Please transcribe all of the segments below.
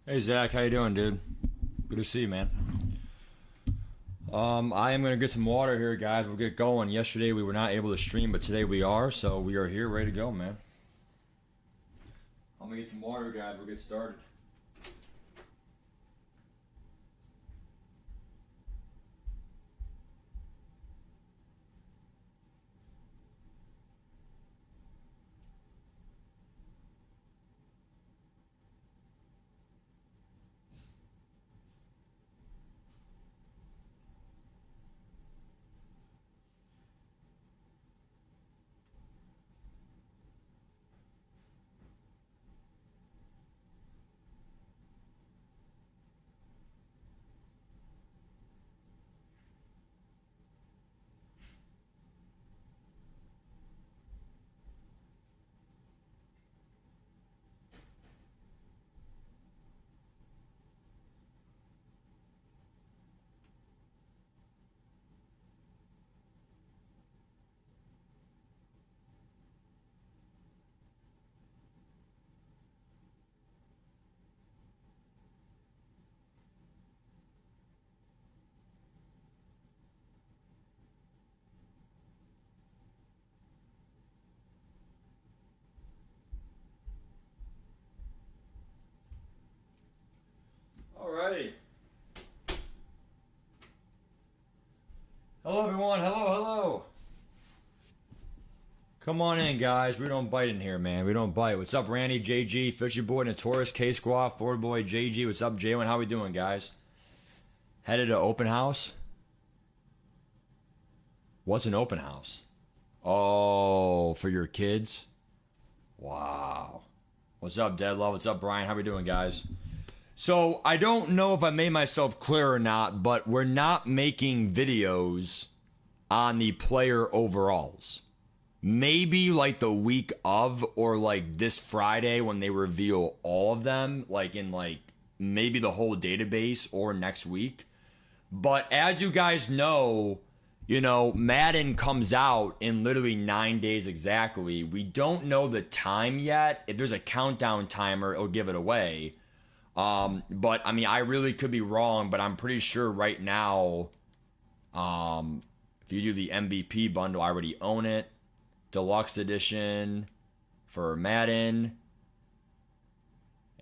Hey Zach, how you doing, dude? Good to see you, man. I am gonna get some water here, guys. We'll get going. Yesterday we were not able to stream, but today we are, so we are here, ready to go, man. I'm gonna get some water, guys. We'll get started. Alrighty. Hello, everyone. Hello. Come on in, guys. We don't bite in here, man. We don't bite. What's up, Randy, JG, Fisher Boy, Notorious, K Squad, Ford Boy, JG? What's up, Jalen? How we doing, guys? Headed to open house? What's an open house? Oh, for your kids? Wow. What's up, Deadlove? What's up, Brian? How we doing, guys? So, I don't know if I made myself clear or not, but we're not making videos on the player overalls. Maybe like the week of, or like this Friday when they reveal all of them, like in like maybe the whole database, or next week. But as you guys know, Madden comes out in literally 9 days exactly. We don't know the time yet. If there's a countdown timer, it'll give it away. But I mean, I really could be wrong, but I'm pretty sure right now, if you do the MVP bundle, I already own it. Deluxe edition for Madden.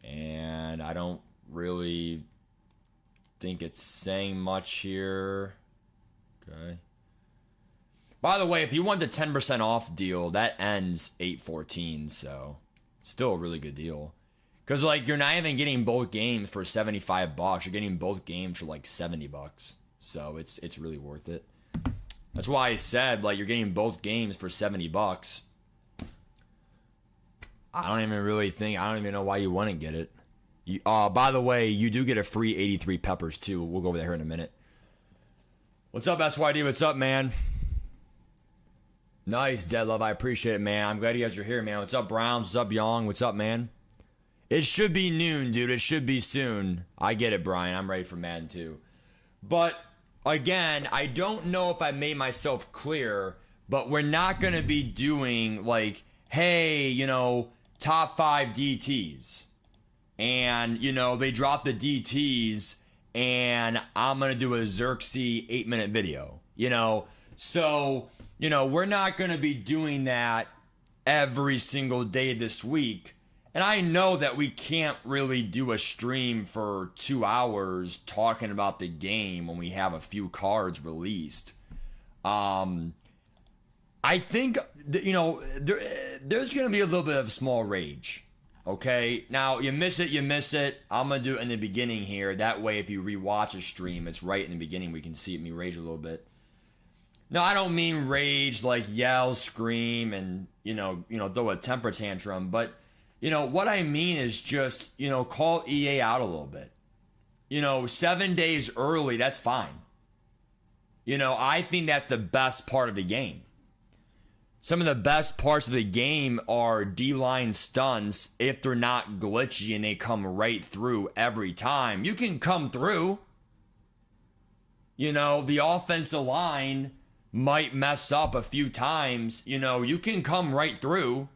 And I don't really think it's saying much here. Okay. By the way, if you want the 10% off deal, that ends 8/14, so still a really good deal. Because, like, you're not even getting both games for $75. You're getting both games for, like, $70. So it's really worth it. That's why I said, like, you're getting both games for $70. I don't even know why you wouldn't get it. By the way, you do get a free 83 peppers, too. We'll go over there in a minute. What's up, SYD? What's up, man? Nice, Deadlove. I appreciate it, man. I'm glad you guys are here, man. What's up, Browns? What's up, Young? What's up, man? It should be noon, dude. It should be soon. I get it, Brian. I'm ready for Madden too. But, again, I don't know if I made myself clear, but we're not going to be doing, like, hey, top 5 DTs. And, they drop the DTs, and I'm going to do a Xerxes 8-minute video. So, we're not going to be doing that every single day this week. And I know that we can't really do a stream for 2 hours talking about the game when we have a few cards released. I think, there's going to be a little bit of small rage. Okay? Now, you miss it. I'm going to do it in the beginning here. That way, if you rewatch a stream, it's right in the beginning. We can see me rage a little bit. No, I don't mean rage like yell, scream, and, throw a temper tantrum, but... what I mean is just, call EA out a little bit. 7 days early, that's fine. I think that's the best part of the game. Some of the best parts of the game are D-line stunts if they're not glitchy and they come right through every time. You can come through. The offensive line might mess up a few times. You can come right through.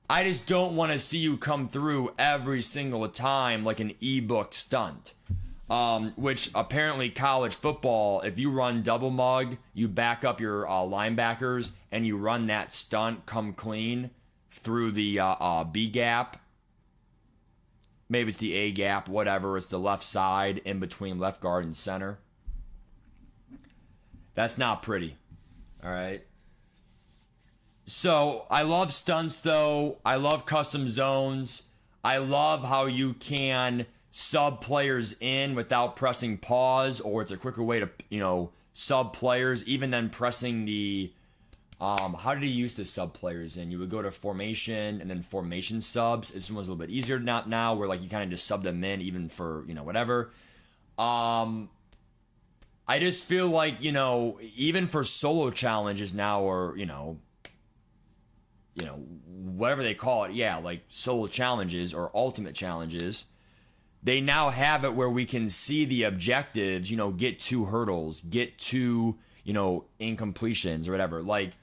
I just don't want to see you come through every single time like an ebook stunt. Which apparently college football, if you run double mug, you back up your linebackers and you run that stunt, come clean through the B gap. Maybe it's the A gap, whatever. It's the left side in between left guard and center. That's not pretty. All right. So I love stunts though. I love custom zones. I love how you can sub players in without pressing pause, or it's a quicker way to, sub players, even then pressing the, how did he used to sub players in? You would go to formation and then formation subs. This one's a little bit easier now where like you kind of just sub them in even for, whatever. I just feel like, even for solo challenges now, or, whatever they call it. Yeah. Like solo challenges or ultimate challenges. They now have it where we can see the objectives, get 2 hurdles, get 2, incompletions or whatever. Like,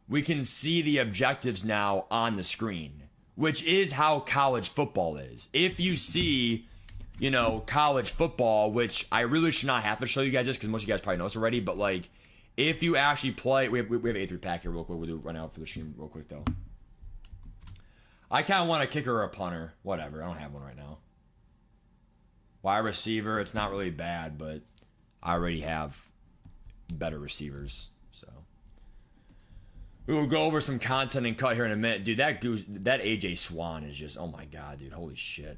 we can see the objectives now on the screen, which is how college football is. If you see, college football, which I really should not have to show you guys this because most of you guys probably know this already, but like, if you actually play, we have an A3 pack here real quick. We'll run out for the stream real quick though. I kind of want a kicker or a punter. Whatever, I don't have one right now. Wide receiver, it's not really bad, but I already have better receivers. So we will go over some content and cut here in a minute. Dude, that AJ Swan is just, oh my god, dude, holy shit.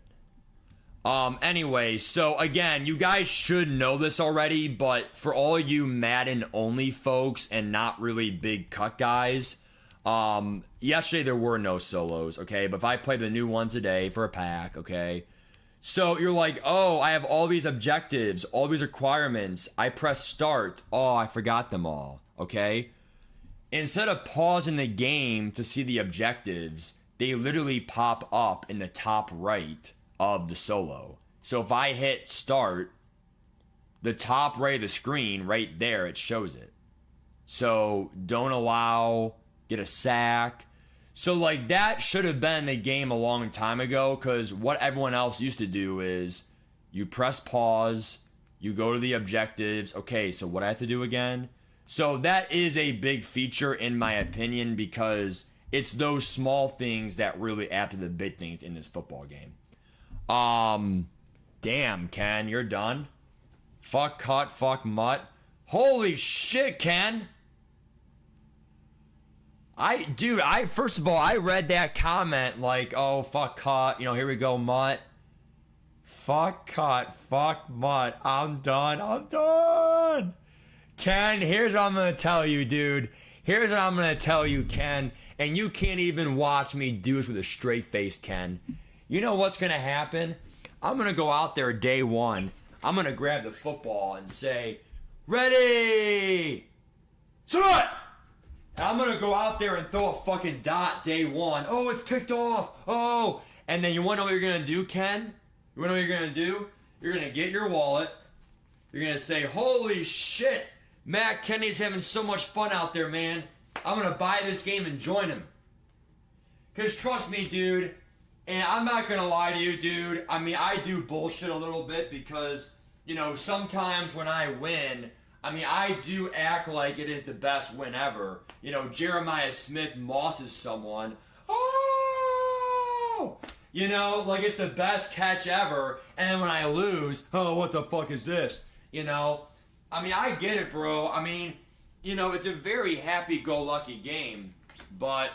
Anyway, so again, you guys should know this already, but for all you Madden only folks and not really big cut guys, yesterday there were no solos, okay? But if I play the new one today for a pack, okay? So you're like, oh, I have all these objectives, all these requirements. I press start. Oh, I forgot them all. Okay. Instead of pausing the game to see the objectives, they literally pop up in the top right of the solo. So if I hit start, the top right of the screen, right there, it shows it. So don't allow, get a sack. So, like, that should have been the game a long time ago, because what everyone else used to do is you press pause, you go to the objectives. Okay, so what I have to do again? So that is a big feature, in my opinion, because it's those small things that really add to the big things in this football game. Damn, Ken, you're done? Fuck cut, fuck mutt. Holy shit, Ken! First of all, I read that comment like, oh, fuck cut, here we go, mutt. Fuck cut, fuck mutt. I'm done. Ken, here's what I'm gonna tell you, dude. Here's what I'm gonna tell you, Ken. And you can't even watch me do this with a straight face, Ken. You know what's gonna happen? I'm gonna go out there day one. I'm gonna grab the football and say, ready! Set! And I'm going to go out there and throw a fucking dot day one. Oh, it's picked off. Oh. And then you want to know what you're going to do, Ken? You want to know what you're going to do? You're going to get your wallet. You're going to say, holy shit. Matt Kenny's having so much fun out there, man. I'm going to buy this game and join him. Because trust me, dude. And I'm not going to lie to you, dude. I mean, I do bullshit a little bit because, sometimes when I win, I do act like it is the best win ever. Jeremiah Smith mosses someone. Oh! Like it's the best catch ever. And then when I lose, oh, what the fuck is this? I get it, bro. It's a very happy-go-lucky game. But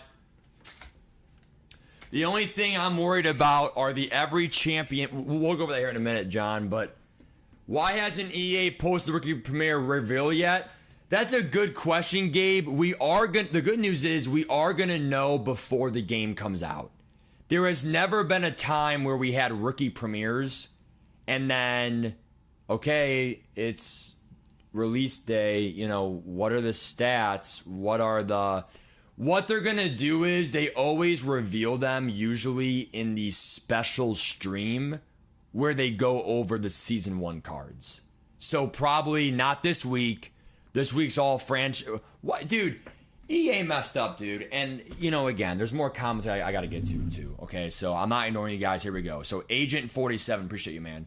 the only thing I'm worried about are the every champion. We'll go over that here in a minute, John, but why hasn't EA posted the rookie premiere reveal yet? That's a good question, Gabe. The good news is we are gonna know before the game comes out. There has never been a time where we had rookie premieres and then, okay, it's release day. What are the stats? What they're gonna do is they always reveal them usually in the special stream where they go over the season 1 cards. So probably not this week. This week's all franchise. What, dude? EA messed up, dude. And, again, there's more comments I got to get to, too. Okay, so I'm not ignoring you guys. Here we go. So, Agent 47, appreciate you, man,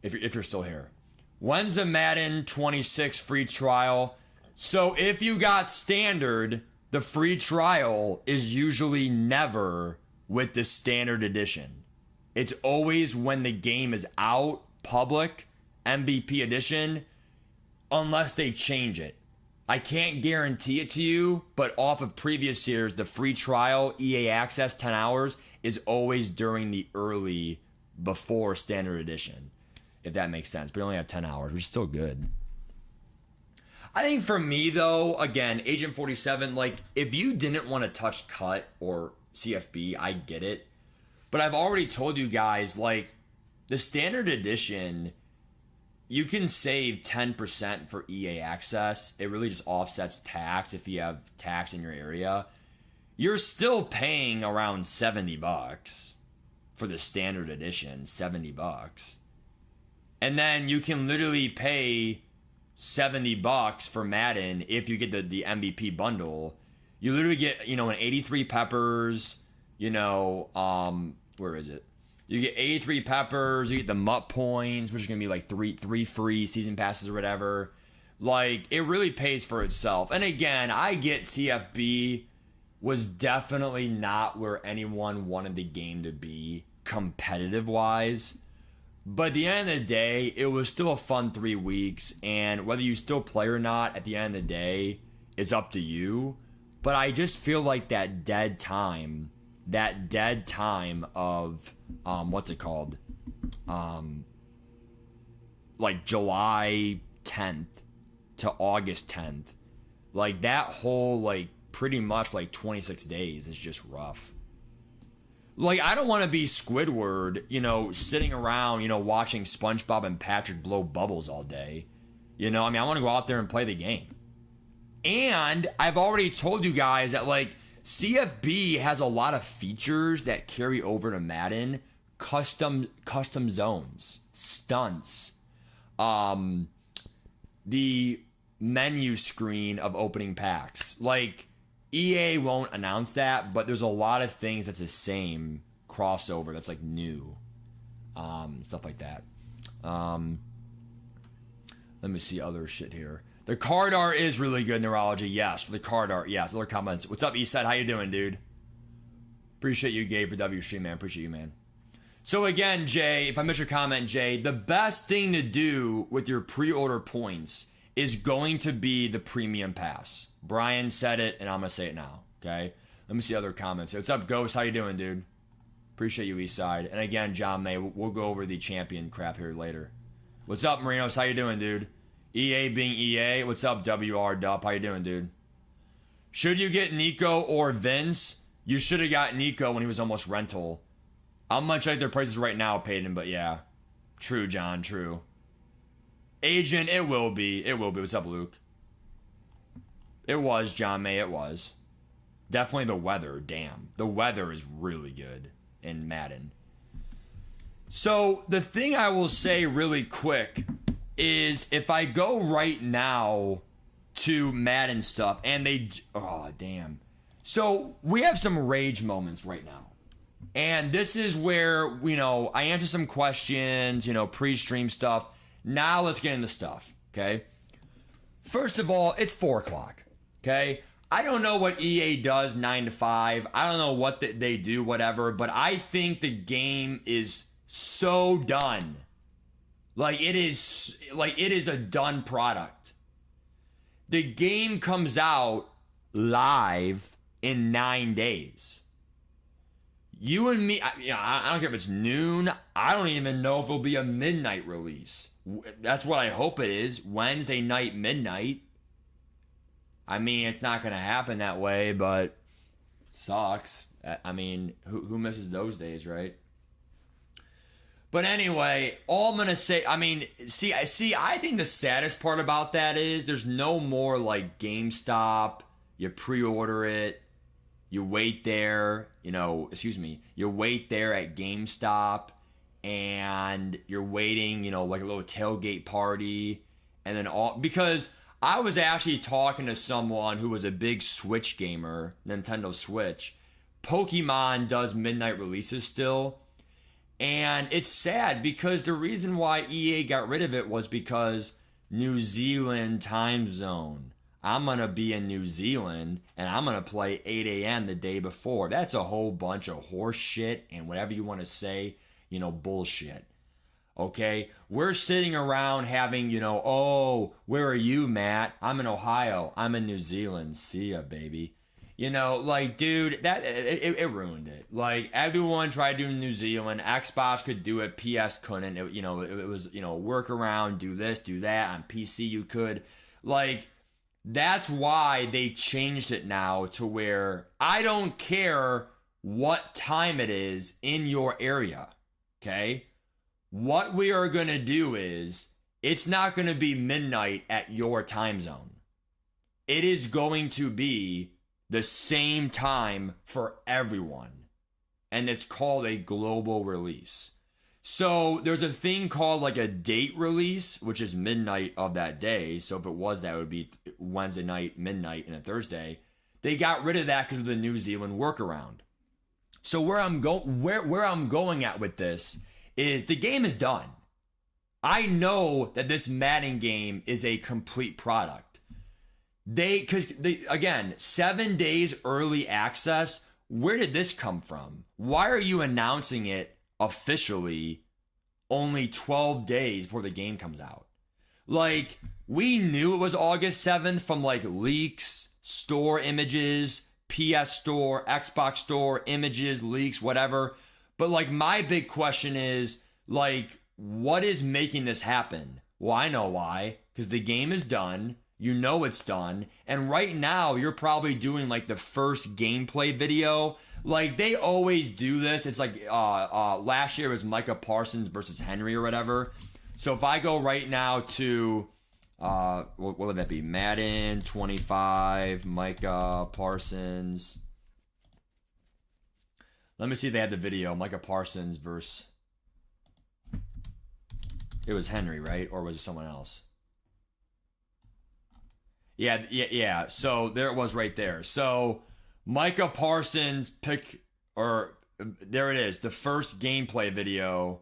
if you're still here. When's the Madden 26 free trial? So, if you got standard, the free trial is usually never with the standard edition. It's always when the game is out, public, MVP edition, unless they change it. I can't guarantee it to you, but off of previous years, the free trial, EA Access, 10 hours, is always during the early, before standard edition, if that makes sense. But you only have 10 hours, which is still good. I think for me, though, again, Agent 47, like, if you didn't want to touch cut or CFB, I get it. But I've already told you guys, like, the standard edition, you can save 10% for EA Access. It really just offsets tax if you have tax in your area. You're still paying around $70 for the standard edition, $70. And then you can literally pay $70 for Madden if you get the MVP bundle. You literally get, an 83 peppers, where is it? You get 83 peppers, you get the MUT points, which is going to be like three free season passes or whatever. Like, it really pays for itself. And again, I get CFB was definitely not where anyone wanted the game to be competitive-wise. But at the end of the day, it was still a fun 3 weeks. And whether you still play or not, at the end of the day, is up to you. But I just feel like that dead time of what's it called, like July 10th to August 10th, like that whole, like, pretty much like 26 days is just rough. Like, I don't want to be Squidward, sitting around, watching SpongeBob and Patrick blow bubbles all day. I want to go out there and play the game. And I've already told you guys that, like, CFB has a lot of features that carry over to Madden. Custom zones, stunts, the menu screen of opening packs. Like, EA won't announce that, but there's a lot of things that's the same crossover that's, like, new. Stuff like that. Let me see other shit here. The card art is really good, Neurology. Yes, for the card art. Yes, other comments. What's up, Eastside? How you doing, dude? Appreciate you, Gabe, for W Stream, man. Appreciate you, man. So again, Jay, if I missed your comment, Jay, the best thing to do with your pre-order points is going to be the premium pass. Brian said it, and I'm going to say it now, okay? Let me see other comments. What's up, Ghost? How you doing, dude? Appreciate you, Eastside. And again, John May, we'll go over the champion crap here later. What's up, Marinos? How you doing, dude? EA being EA. What's up, WR Dup? How you doing, dude? Should you get Nico or Vince? You should have got Nico when he was almost rental. I'm going to check their prices right now, Peyton, but yeah. True, John, true. Agent, it will be. It will be. What's up, Luke? It was, John May, it was. Definitely the weather, damn. The weather is really good in Madden. So, the thing I will say really quick is if I go right now to Madden stuff and they... Oh, damn. So, we have some rage moments right now. And this is where, I answer some questions, pre-stream stuff. Now let's get into stuff, okay? First of all, it's 4 o'clock, okay? I don't know what EA does 9 to 5. I don't know what they do, whatever. But I think the game is so done. Like, it is a done product. The game comes out live in 9 days. You and me, I don't care if it's noon. I don't even know if it'll be a midnight release. That's what I hope it is. Wednesday night, midnight. I mean, it's not going to happen that way, but sucks. I mean, who misses those days, right? But anyway, all I'm going to say, I mean, see, I think the saddest part about that is there's no more like GameStop. You pre-order it. You wait there, you wait there at GameStop and you're waiting, like a little tailgate party and then because I was actually talking to someone who was a big Switch gamer, Nintendo Switch. Pokemon does midnight releases still. And it's sad because the reason why EA got rid of it was because New Zealand time zone. I'm going to be in New Zealand and I'm going to play 8 a.m. the day before. That's a whole bunch of horse shit and whatever you want to say, bullshit. Okay? We're sitting around having, oh, where are you, Matt? I'm in Ohio. I'm in New Zealand. See ya, baby. Dude, that it ruined it. Like, everyone tried doing New Zealand. Xbox could do it. PS couldn't. It was, workaround, do this, do that. On PC, you could. Like, that's why they changed it now to where I don't care what time it is in your area. Okay? What we are going to do is, it's not going to be midnight at your time zone. It is going to be the same time for everyone. And it's called a global release. So there's a thing called like a date release, which is midnight of that day. So if it was that, it would be Wednesday night, midnight, and a Thursday. They got rid of that because of the New Zealand workaround. So where I'm going at with this is the game is done. I know that this Madden game is a complete product. Again, 7 days early access. Where did this come from? Why are you announcing it officially only 12 days before the game comes out? Like, we knew it was August 7th from like leaks, store images, PS Store, Xbox Store, images, leaks, whatever. But like, my big question is, like, what is making this happen? Well, I know why. Because the game is done. You know it's done. And right now, you're probably doing like the first gameplay video. Like, they always do this. It's like last year was Micah Parsons versus Henry or whatever. So if I go right now to, what would that be? Madden 25, Micah Parsons. Let me see if they had the video. Micah Parsons versus, it was Henry, right? Or was it someone else? Yeah. So there it was right there. So Micah Parsons there it is. The first gameplay video.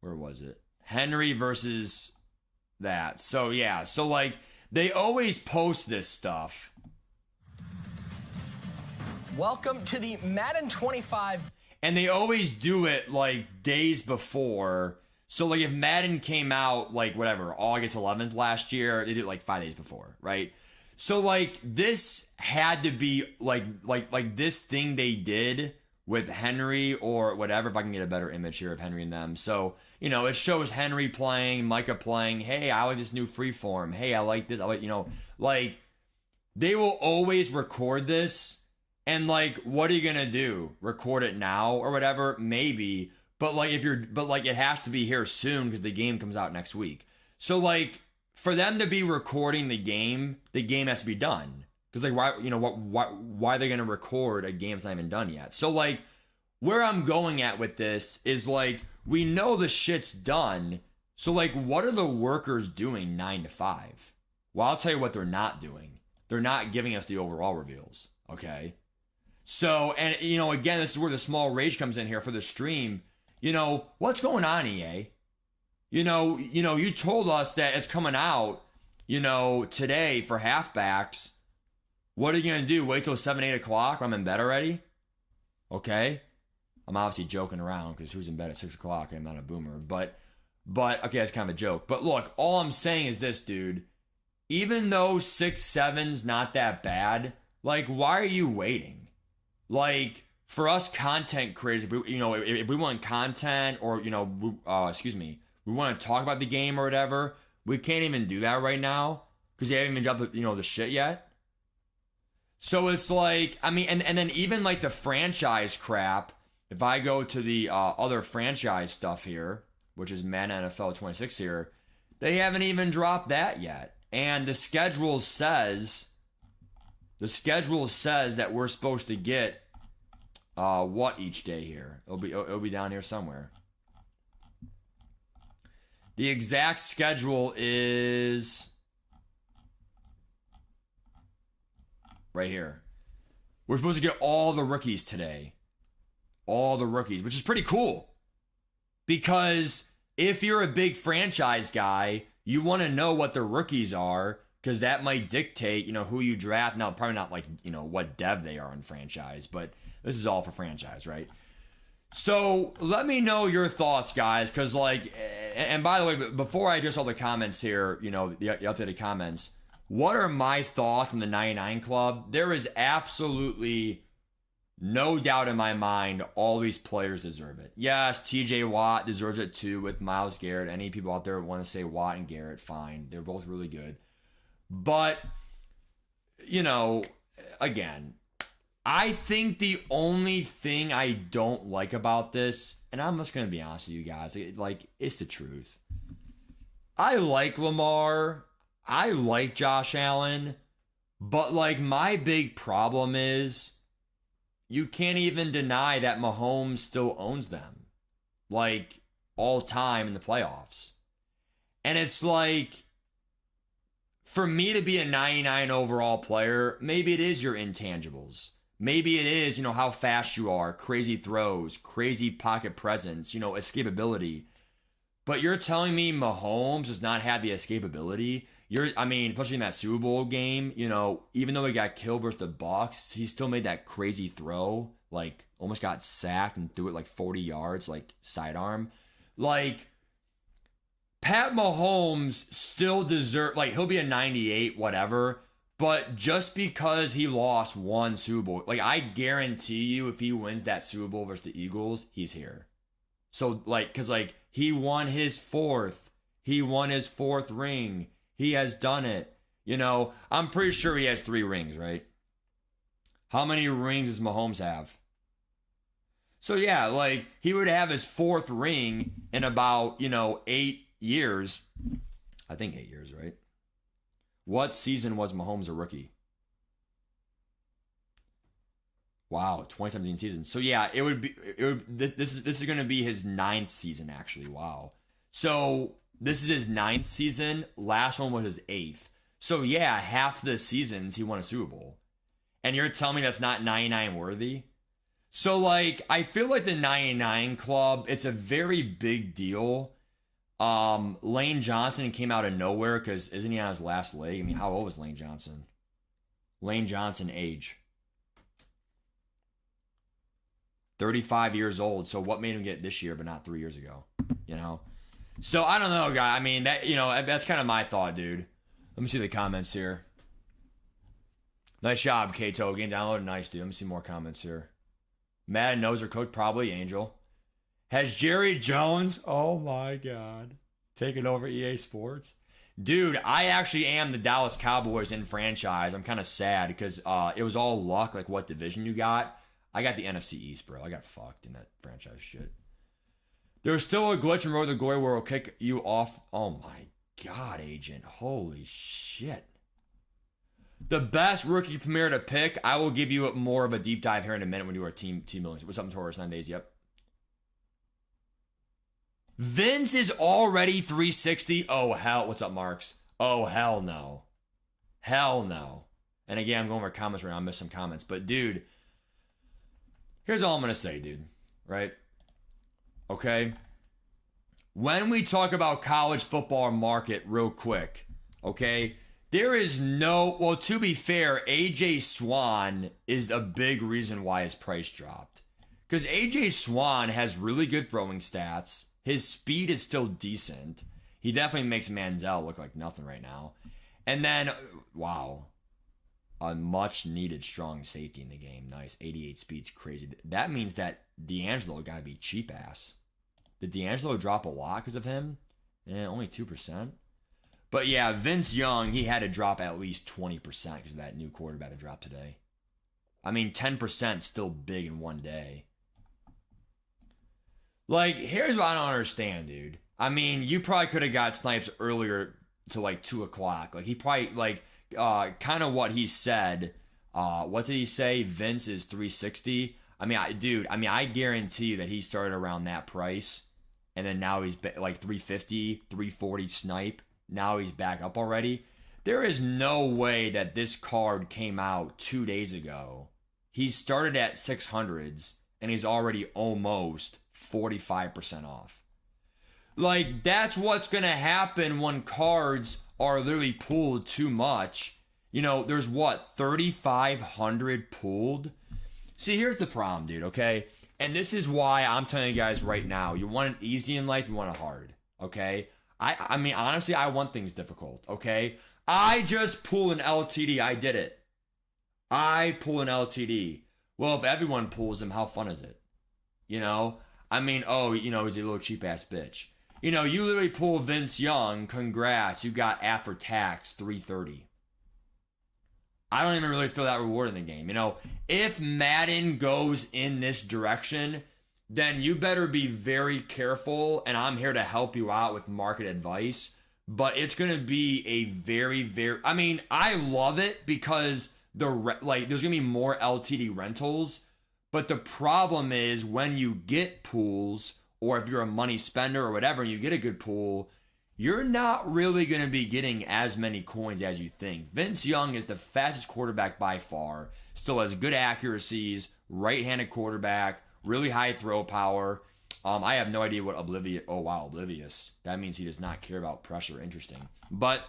Where was it? Henry versus that. So yeah. So like, they always post this stuff. Welcome to the Madden 25. And they always do it like days before. So, like, if Madden came out, like, whatever, August 11th last year, they did it, like, 5 days before, right? So, like, this had to be, like this thing they did with Henry or whatever, if I can get a better image here of Henry and them. So, it shows Henry playing, Micah playing, hey, I like this new freeform. Hey, I like this. I like, like, they will always record this. And, like, what are you going to do? Record it now or whatever? Maybe. But it has to be here soon because the game comes out next week. So like, for them to be recording the game has to be done. Because like, why are they gonna record a game that's not even done yet? So like, where I'm going at with this is like, we know the shit's done. So like, what are the workers doing 9 to 5? Well, I'll tell you what they're not doing. They're not giving us the overall reveals. Okay. So, and again, this is where the small rage comes in here for the stream. What's going on, EA? You told us that it's coming out, today for halfbacks. What are you going to do? Wait till 7, 8 o'clock when I'm in bed already? Okay. I'm obviously joking around because who's in bed at 6 o'clock? I'm not a boomer. But, okay, that's kind of a joke. But look, all I'm saying is this, dude. Even though 6-7's not that bad, like, why are you waiting? Like, for us content creators, if we want content or, we want to talk about the game or whatever, we can't even do that right now because they haven't even dropped the shit yet. So it's like, I mean, and then even like the franchise crap, if I go to the other franchise stuff here, which is Madden NFL 26 here, they haven't even dropped that yet. And the schedule says that we're supposed to get what each day here? It'll be down here somewhere. The exact schedule is right here. We're supposed to get all the rookies today. All the rookies, which is pretty cool. Because if you're a big franchise guy, you want to know what the rookies are, because that might dictate, who you draft. Now, probably not like, what dev they are in franchise, but this is all for franchise, right? So let me know your thoughts, guys, because and by the way, before I address all the comments here, the updated comments, what are my thoughts on the 99 Club? There is absolutely no doubt in my mind all these players deserve it. Yes, TJ Watt deserves it too with Myles Garrett. Any people out there want to say Watt and Garrett, fine. They're both really good. But, again, I think the only thing I don't like about this, and I'm just going to be honest with you guys, it's the truth. I like Lamar. I like Josh Allen. But, my big problem is you can't even deny that Mahomes still owns them. All time in the playoffs. And it's for me to be a 99 overall player, maybe it is your intangibles. Maybe it is, how fast you are, crazy throws, crazy pocket presence, escapability. But you're telling me Mahomes does not have the escapability? Especially in that Super Bowl game, even though he got killed versus the Bucs, he still made that crazy throw, almost got sacked and threw it 40 yards, sidearm. Pat Mahomes still deserves, he'll be a 98, whatever, but just because he lost one Super Bowl, I guarantee you if he wins that Super Bowl versus the Eagles, he's here. So, because, he won his fourth ring. He has done it. I'm pretty sure he has 3 rings, right? How many rings does Mahomes have? So, yeah, he would have his 4th ring in about, 8 years. I think 8 years, right? What season was Mahomes a rookie? Wow, 2017 season. So yeah, this is going to be his 9th season actually. Wow. So this is his 9th season. Last one was his 8th. So yeah, half the seasons he won a Super Bowl. And you're telling me that's not 99 worthy? So I feel like the 99 Club, it's a very big deal. Lane Johnson came out of nowhere because isn't he on his last leg? How old was Lane Johnson? Lane Johnson age 35 years old. So what made him get this year but not 3 years ago? So I don't know, guy. That's kind of my thought, dude. Let me see the comments here. Nice job, Kato. Game downloaded. Nice, dude. Let me see more comments here. Madden knows her coach, probably Angel. Has Jerry Jones, oh my God, taken over EA Sports? Dude, I actually am the Dallas Cowboys in franchise. I'm kind of sad because it was all luck, what division you got. I got the NFC East, bro. I got fucked in that franchise shit. There's still a glitch in Road to Glory where it'll kick you off. Oh my God, Agent. Holy shit. The best rookie premier to pick. I will give you more of a deep dive here in a minute when we do our team millions. What's up, Taurus? 9 days, yep. Vince is already 360. Oh, hell. What's up, Marks? Oh, hell no. Hell no. And again, I'm going over comments right now. I missed some comments. But, dude, here's all I'm going to say, dude. Right? Okay? When we talk about college football market real quick, okay, there is no, well, to be fair, AJ Swan is a big reason why his price dropped. Because AJ Swan has really good throwing stats. His speed is still decent. He definitely makes Manziel look like nothing right now. And then, wow, a much needed strong safety in the game. Nice. 88 speed's crazy. That means that D'Angelo got to be cheap ass. Did D'Angelo drop a lot because of him? Only 2%. But yeah, Vince Young, he had to drop at least 20% because of that new quarterback to drop today. 10% still big in one day. Here's what I don't understand, dude. You probably could have got Snipes earlier to 2 o'clock. He probably, kind of what he said. What did he say? Vince is 360. I guarantee that he started around that price. And then now he's 350, 340 Snipe. Now he's back up already. There is no way that this card came out 2 days ago. He started at 600s and he's already almost 45% off. Like, that's what's going to happen when cards are literally pooled too much. You know, there's what, 3,500 pooled? See, here's the problem, dude, okay? And this is why I'm telling you guys right now, you want it easy in life, you want it hard, okay? I mean, honestly, I want things difficult, okay? I just pulled an LTD. I did it. I pull an LTD. Well, if everyone pulls them, how fun is it? You know? I mean, oh, you know, he's a little cheap-ass bitch. You know, you literally pull Vince Young. Congrats. You got after tax 330. I don't even really feel that reward in the game. You know, if Madden goes in this direction, then you better be very careful, and I'm here to help you out with market advice. But it's going to be a very, I mean, I love it because there's going to be more LTD rentals. But the problem is when you get pools, or if you're a money spender or whatever, and you get a good pool, you're not really going to be getting as many coins as you think. Vince Young is the fastest quarterback by far, still has good accuracies, right-handed quarterback, really high throw power. I have no idea what oblivious. That means he does not care about pressure. Interesting. But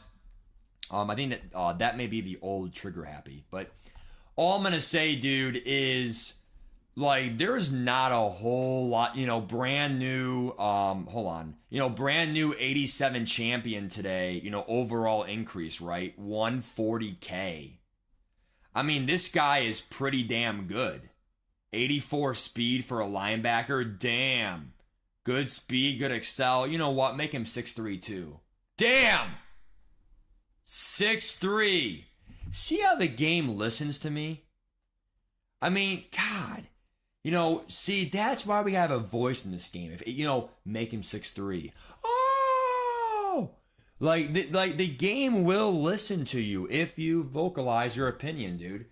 I think that that may be the old trigger happy. But all I'm going to say, dude, is like there's not a whole lot, you know, brand new, brand new 87 champion today, you know, overall increase, right? 140K. I mean, this guy is pretty damn good. 84 speed for a linebacker. Damn. Good speed, good excel. You know what? Make him 6'3" too. Damn! 6'3". See how the game listens to me? I mean, God. You know, see, that's why we have a voice in this game. If you know, make him 6'3". Oh! Like the game will listen to you if you vocalize your opinion, dude.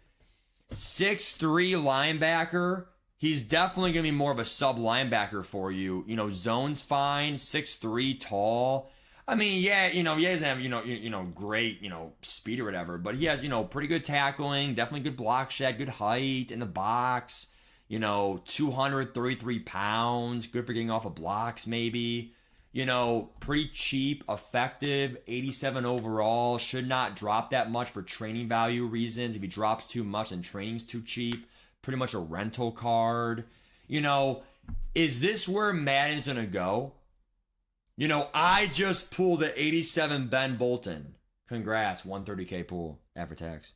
6'3" linebacker. He's definitely going to be more of a sub linebacker for you. You know, zone's fine. 6'3" tall. I mean, yeah, you know, he doesn't have, you know, great, you know, speed or whatever, but he has, you know, pretty good tackling, definitely good block shed, good height in the box. You know, 233 pounds, good for getting off of blocks maybe. You know, pretty cheap, effective, 87 overall. Should not drop that much for training value reasons. If he drops too much, then training's too cheap. Pretty much a rental card. You know, is this where Madden's going to go? You know, I just pulled an 87 Ben Bolton. Congrats, 130K pool after tax.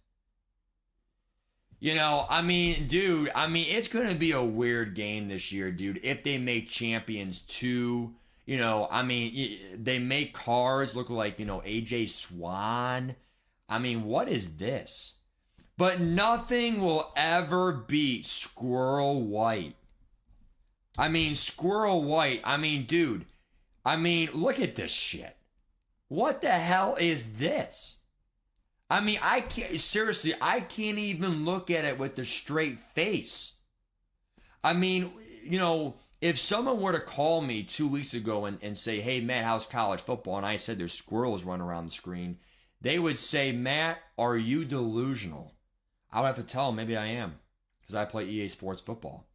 You know, I mean, dude, it's going to be a weird game this year, dude. If they make Champions 2, you know, I mean, they make cards look like, you know, AJ Swan. I mean, what is this? But nothing will ever beat Squirrel White. I mean, Squirrel White. I mean, dude. I mean, look at this shit. What the hell is this? I mean, I can't even look at it with a straight face. I mean, you know, if someone were to call me 2 weeks ago and say, hey, Matt, how's college football? And I said there's squirrels running around the screen, they would say, Matt, are you delusional? I would have to tell them maybe I am because I play EA Sports football.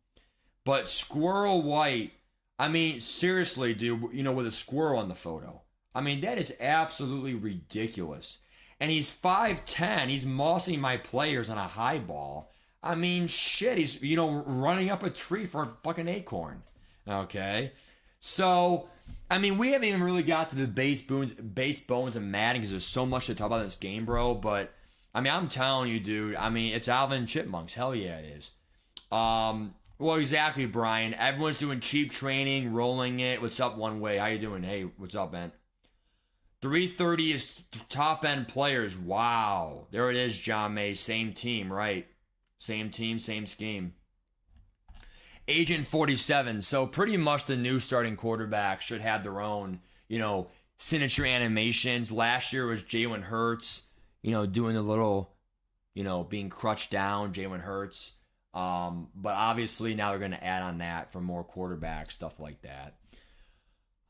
But Squirrel White, I mean, seriously, dude, you know, with a squirrel on the photo. I mean, that is absolutely ridiculous. And he's 5'10". He's mossing my players on a high ball. I mean, shit. He's, you know, running up a tree for a fucking acorn. Okay? So, I mean, we haven't even really got to the base bones of Madden because there's so much to talk about in this game, bro. But, I mean, I'm telling you, dude. I mean, it's Alvin and Chipmunks. Hell yeah, it is. Well, exactly, Brian. Everyone's doing cheap training, rolling it. What's up, One Way? How you doing? Hey, what's up, man? 330 is top-end players. Wow. There it is, John May. Same team, right? Same team, same scheme. Agent 47. So pretty much the new starting quarterbacks should have their own, you know, signature animations. Last year was Jalen Hurts, you know, doing a little, you know, being crutched down, Jalen Hurts. But obviously now they're going to add on that for more quarterback stuff like that.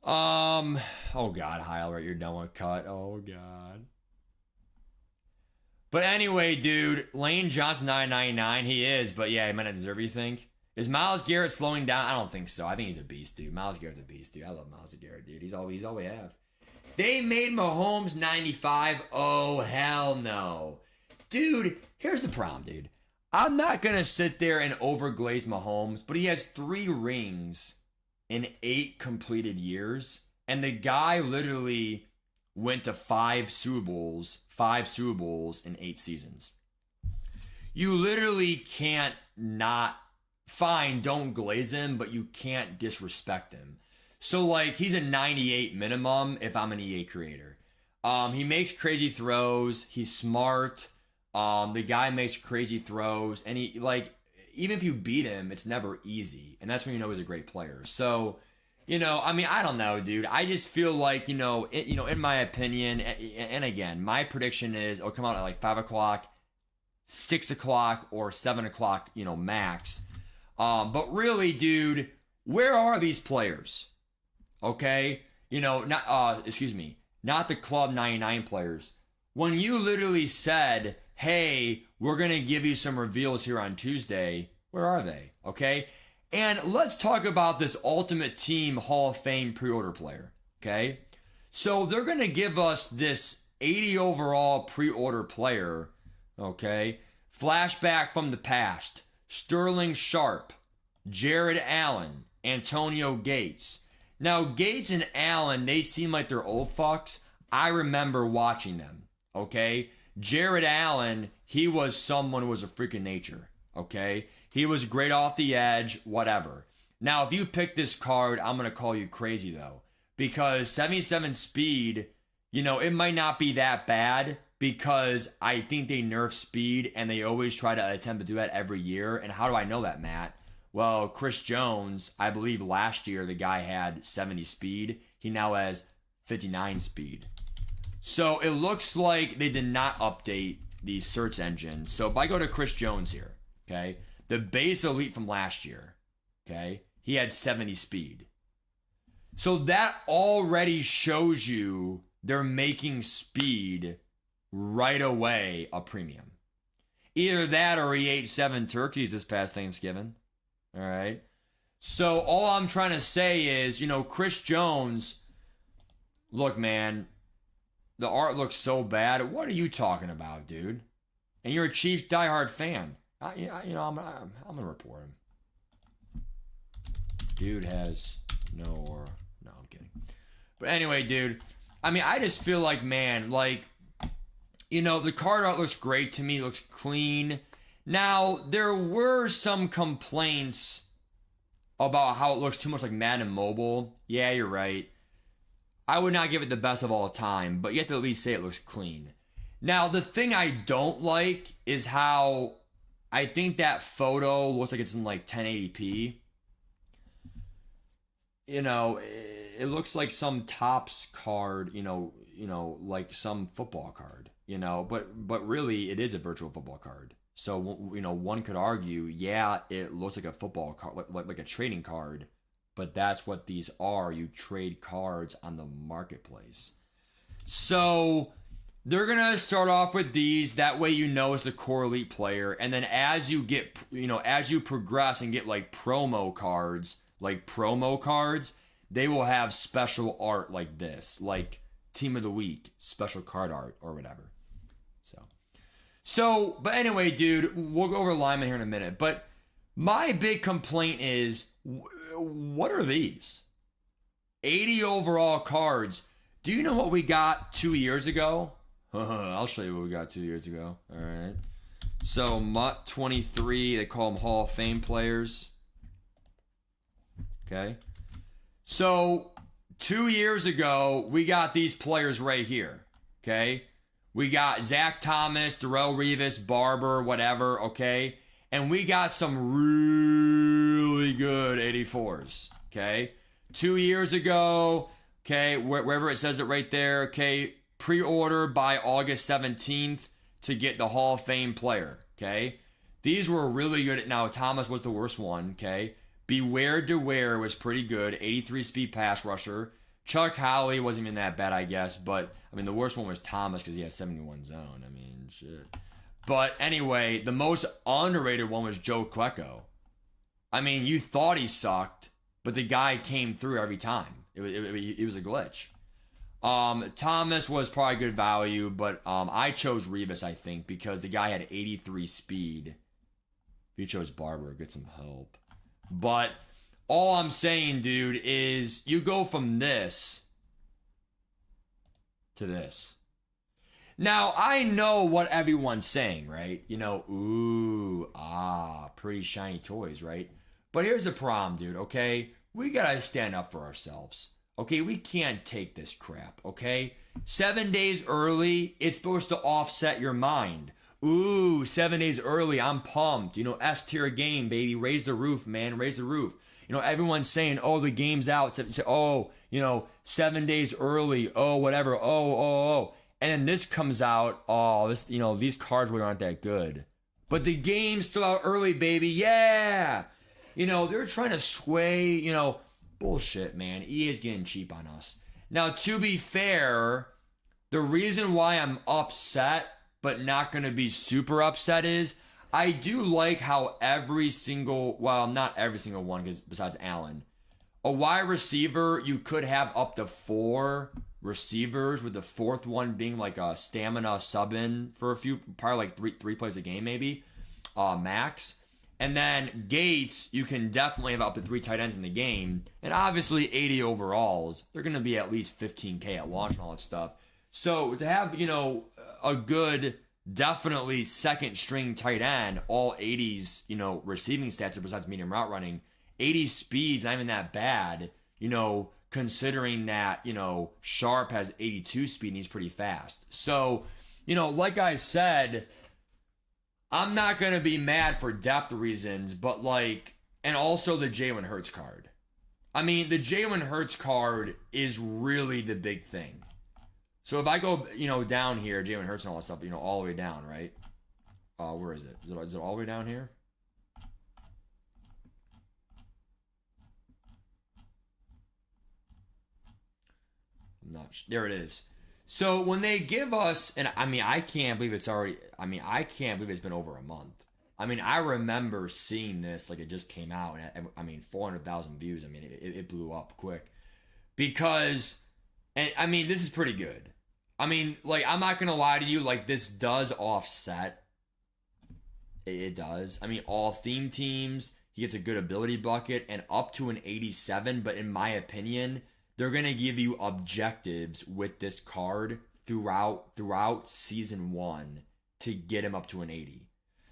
Oh God, highlight, you're done with cut. Oh God. But anyway, dude, Lane Johnson 999, he is, but yeah, he might not deserve it, you think? Is Myles Garrett slowing down? I don't think so. I think he's a beast, dude. Myles Garrett's a beast, dude. I love Myles Garrett, dude. He's all we have. They made Mahomes 95. Oh, hell no. Dude, here's the problem, dude. I'm not going to sit there and overglaze Mahomes, but he has 3 rings in 8 completed years. And the guy literally went to 5 Super Bowls in 8 seasons. You literally can't not, fine, don't glaze him, but you can't disrespect him. So, like, he's a 98 minimum if I'm an EA creator. He makes crazy throws. He's smart. The guy makes crazy throws. And he, like, even if you beat him, it's never easy. And that's when you know he's a great player. So, you know, I mean, I don't know, dude. I just feel like, in my opinion, and again, my prediction is it'll come out at like 5 o'clock, 6 o'clock, or 7 o'clock, max. But really, dude, where are these players? Okay? Not the Club 99 players. When you literally said, hey, we're going to give you some reveals here on Tuesday, where are they? Okay? And let's talk about this Ultimate Team Hall of Fame pre-order player. Okay? So they're going to give us this 80 overall pre-order player. Okay? Flashback from the past. Sterling Sharp. Jared Allen. Antonio Gates. Now, Gates and Allen, they seem like they're old fucks. I remember watching them, okay? Jared Allen, he was someone who was a freak of nature, okay? He was great off the edge, whatever. Now, if you pick this card, I'm going to call you crazy, though. Because 77 speed, it might not be that bad because I think they nerf speed and they always try to attempt to do that every year. And how do I know that, Matt? Well, Chris Jones, I believe last year the guy had 70 speed. He now has 59 speed. So it looks like they did not update the search engine. So if I go to Chris Jones here, okay, the base elite from last year, okay, he had 70 speed. So that already shows you they're making speed right away a premium. Either that or he ate 7 turkeys this past Thanksgiving. All right. So all I'm trying to say is, Chris Jones, look, man, the art looks so bad. What are you talking about, dude? And you're a Chiefs diehard fan. I'm gonna report him. Dude has no aura. No, I'm kidding. But anyway, dude, I mean, I just feel like, man, the card art looks great to me. It looks clean. Now, there were some complaints about how it looks too much like Madden Mobile. Yeah, you're right. I would not give it the best of all time, but you have to at least say it looks clean. Now, the thing I don't like is how I think that photo looks like it's in like 1080p. It looks like some Topps card, like some football card, but really it is a virtual football card. So, one could argue, yeah, it looks like a football card, like a trading card, but that's what these are. You trade cards on the marketplace. So, they're going to start off with these. That way, it's the core elite player. And then as you get, as you progress and get like promo cards, they will have special art like this, like Team of the Week, special card art or whatever. So, but anyway, dude, we'll go over linemen here in a minute. But my big complaint is, what are these? 80 overall cards. Do you know what we got 2 years ago? I'll show you what we got 2 years ago. All right. So, MUT 23, they call them Hall of Fame players. Okay. So, 2 years ago, we got these players right here. Okay. We got Zach Thomas, Darrelle Revis, Barber, whatever, okay? And we got some really good 84s, okay? 2 years ago, okay, wherever it says it right there, okay? Pre-order by August 17th to get the Hall of Fame player, okay? These were really good. Now, Thomas was the worst one, okay? Beware DeWare was pretty good, 83 speed pass rusher. Chuck Howley wasn't even that bad, I guess, but, the worst one was Thomas because he has 71 zone. Shit. But anyway, the most underrated one was Joe Klecko. I mean, you thought he sucked, but the guy came through every time. It was a glitch. Thomas was probably good value, but I chose Revis, I think, because the guy had 83 speed. If you chose Barber, get some help. But all I'm saying, dude, is you go from this to this. Now, I know what everyone's saying, right? You know, ooh, pretty shiny toys, right? But here's the problem, dude, okay? We gotta stand up for ourselves. Okay, we can't take this crap, okay? 7 days early, it's supposed to offset your mind. Ooh, 7 days early, I'm pumped. You know, S tier game, baby. Raise the roof, man. Raise the roof. You know, everyone's saying, oh, the game's out. Oh, you know, 7 days early. Oh, whatever. Oh. And then this comes out. Oh, this, you know, these cards really aren't that good. But the game's still out early, baby. Yeah. You know, they're trying to sway, you know, bullshit, man. EA is getting cheap on us. Now, to be fair, the reason why I'm upset, but not going to be super upset is I do like how every single, well, not every single one, because besides Allen, a wide receiver, you could have up to 4 receivers, with the 4th one being like a stamina sub-in for a few, probably like three plays a game maybe, max. And then Gates, you can definitely have up to 3 tight ends in the game. And obviously 80 overalls, they're going to be at least 15K at launch and all that stuff. So to have, you know, a good, definitely second string tight end, all 80s, you know, receiving stats besides medium route running, 80 speed's not even that bad, you know, considering that, you know, Sharp has 82 speed and he's pretty fast. So, you know, like I said, I'm not going to be mad for depth reasons, but like, and also the Jalen Hurts card. I mean, the Jalen Hurts card is really the big thing. So if I go, you know, down here, Jalen Hurts and all that stuff, you know, all the way down, right? Where is it? Is it all the way down here? I'm not sure. There it is. So when they give us, and I mean, I can't believe it's been over a month. I mean, I remember seeing this like it just came out, and I mean, 400,000 views. I mean, it blew up quick. Because, and I mean, this is pretty good. I mean, like, I'm not going to lie to you, like, this does offset. It does. I mean, all theme teams, he gets a good ability bucket and up to an 87, but in my opinion, they're going to give you objectives with this card throughout season 1 to get him up to an 80.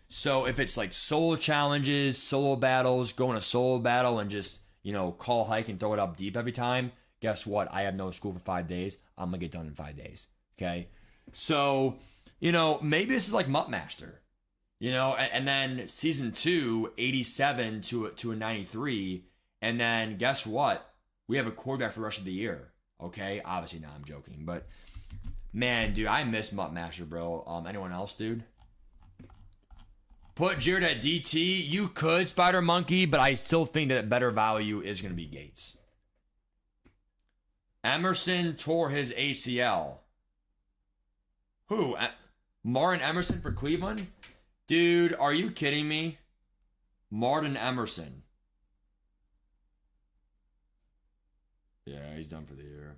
So if it's like solo challenges, solo battles, go in a solo battle and just, you know, call hike and throw it up deep every time, guess what? I have no school for 5 days. I'm going to get done in 5 days. Okay? So, you know, maybe this is like MUT Master. You know, and then season 2, 87 to a 93. And then guess what? We have a quarterback for the rest of the year. Okay? Obviously, now I'm joking. But, man, dude, I miss MUT Master, bro. Anyone else, dude? Put Jared at DT. You could, Spider Monkey, but I still think that better value is going to be Gates. Emerson tore his ACL. Who? Martin Emerson for Cleveland? Dude, are you kidding me? Martin Emerson. Yeah, he's done for the year.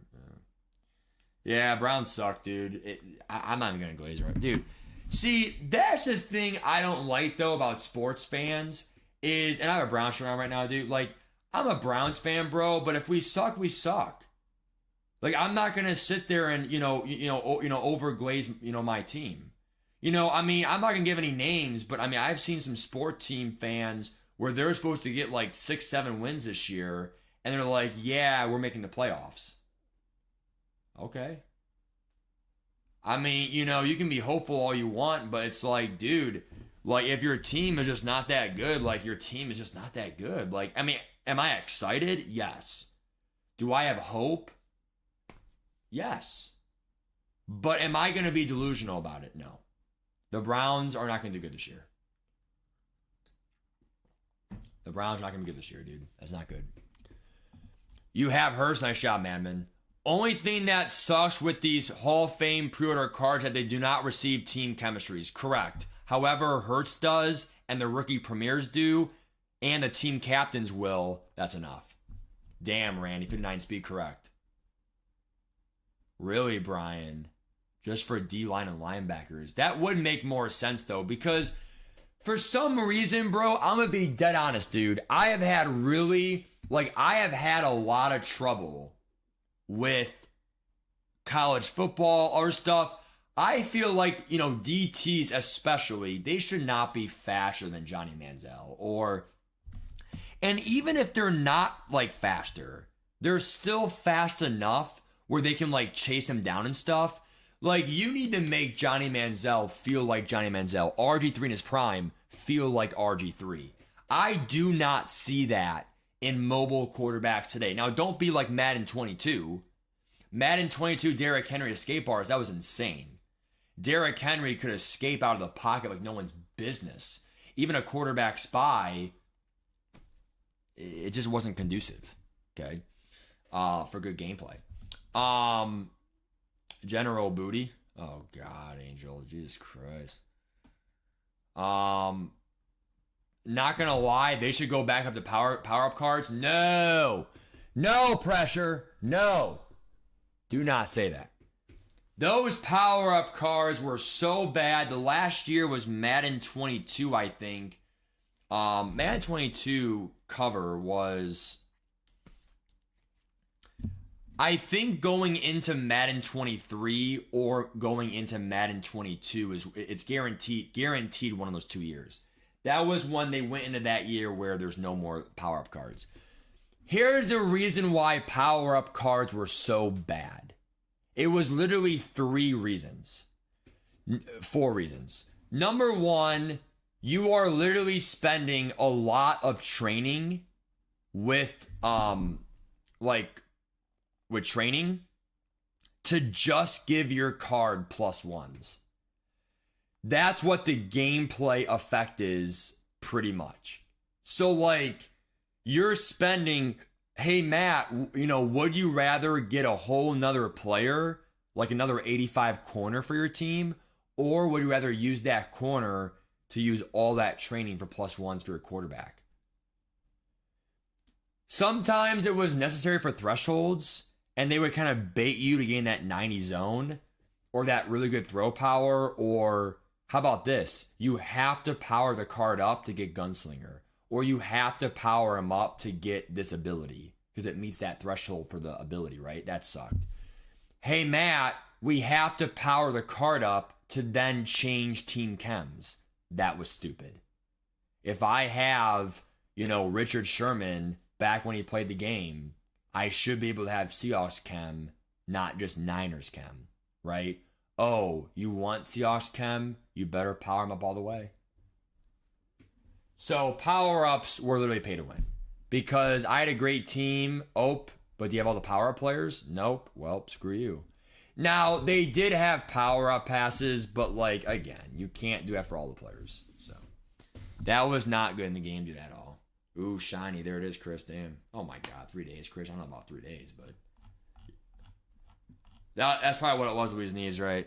Yeah, Browns suck, dude. I'm not even going to glaze right. Dude, see, that's the thing I don't like, though, about sports fans is, and I have a Browns shirt on right now, dude. Like, I'm a Browns fan, bro, but if we suck, we suck. Like, I'm not going to sit there and, you know, overglaze, you know, my team. You know, I mean, I'm not going to give any names, but I mean, I've seen some sport team fans where they're supposed to get like 6-7 wins this year, and they're like, yeah, we're making the playoffs. Okay. I mean, you know, you can be hopeful all you want, but it's like, dude, like, if your team is just not that good, like, your team is just not that good. Like, I mean, am I excited? Yes. Do I have hope? Yes. But am I going to be delusional about it? No. The Browns are not going to do good this year. The Browns are not going to be good this year, dude. That's not good. You have Hurst. Nice job, Madman. Only thing that sucks with these Hall of Fame pre-order cards that they do not receive team chemistries. Correct. however Hurts does and the rookie premiers do and the team captains will, that's enough. Damn, Randy, 59 speed correct. Really, Brian? Just for D-line and linebackers. That would make more sense, though, because for some reason, bro, I'm going to be dead honest, dude. I have had a lot of trouble with college football or stuff. I feel like, DTs especially, they should not be faster than Johnny Manziel. And even if they're not, faster, they're still fast enough where they can, chase him down and stuff. You need to make Johnny Manziel feel like Johnny Manziel. RG3 in his prime feel like RG3. I do not see that in mobile quarterbacks today. Now, don't be like Madden 22. Madden 22, Derrick Henry escape bars, that was insane. Derrick Henry could escape out of the pocket like no one's business. Even a quarterback spy, it just wasn't conducive, okay, for good gameplay. General Booty. Oh, God, Angel. Jesus Christ. Not gonna lie, they should go back up to power-up cards. No. No pressure. No. Do not say that. Those power-up cards were so bad. The last year was Madden 22, I think. Madden 22 cover was... I think going into Madden 23 or going into Madden 22 it's guaranteed one of those 2 years. That was when they went into that year where there's no more power-up cards. Here's the reason why power-up cards were so bad. It was literally 4 reasons. Number 1, you are literally spending a lot of training with training to just give your card +1s. That's what the gameplay effect is, pretty much. So, you're spending, hey, Matt, would you rather get a whole nother player, like another 85 corner for your team, or would you rather use that corner to use all that training for +1s for your quarterback? Sometimes it was necessary for thresholds, and they would kind of bait you to gain that 90 zone or that really good throw power. Or how about this? You have to power the card up to get Gunslinger, or you have to power him up to get this ability because it meets that threshold for the ability, right? That sucked. Hey, Matt, we have to power the card up to then change team chems. That was stupid. If I have, Richard Sherman back when he played the game, I should be able to have Seahawks chem, not just Niners chem, right? Oh, you want Seahawks chem? You better power them up all the way. So power-ups were literally pay to win. Because I had a great team, but do you have all the power-up players? Nope. Well, screw you. Now, they did have power-up passes, but again, you can't do that for all the players. So that was not good in the game, dude, at all. Ooh, shiny. There it is, Chris. Damn. Oh, my God. 3 days, Chris. I don't know about 3 days, but... That's probably what it was with his knees, right?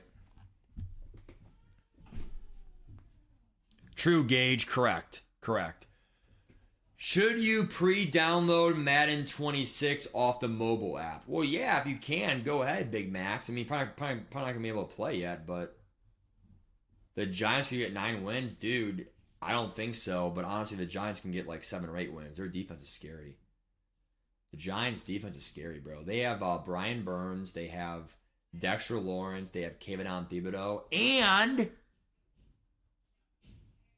True Gauge. Correct. Should you pre-download Madden 26 off the mobile app? Well, yeah, if you can, go ahead, Big Max. I mean, probably not going to be able to play yet, but... The Giants could get 9 wins. Dude... I don't think so, but honestly, the Giants can get 7 or 8 wins. Their defense is scary. The Giants' defense is scary, bro. They have Brian Burns. They have Dexter Lawrence. They have Kayvon Thibodeau. And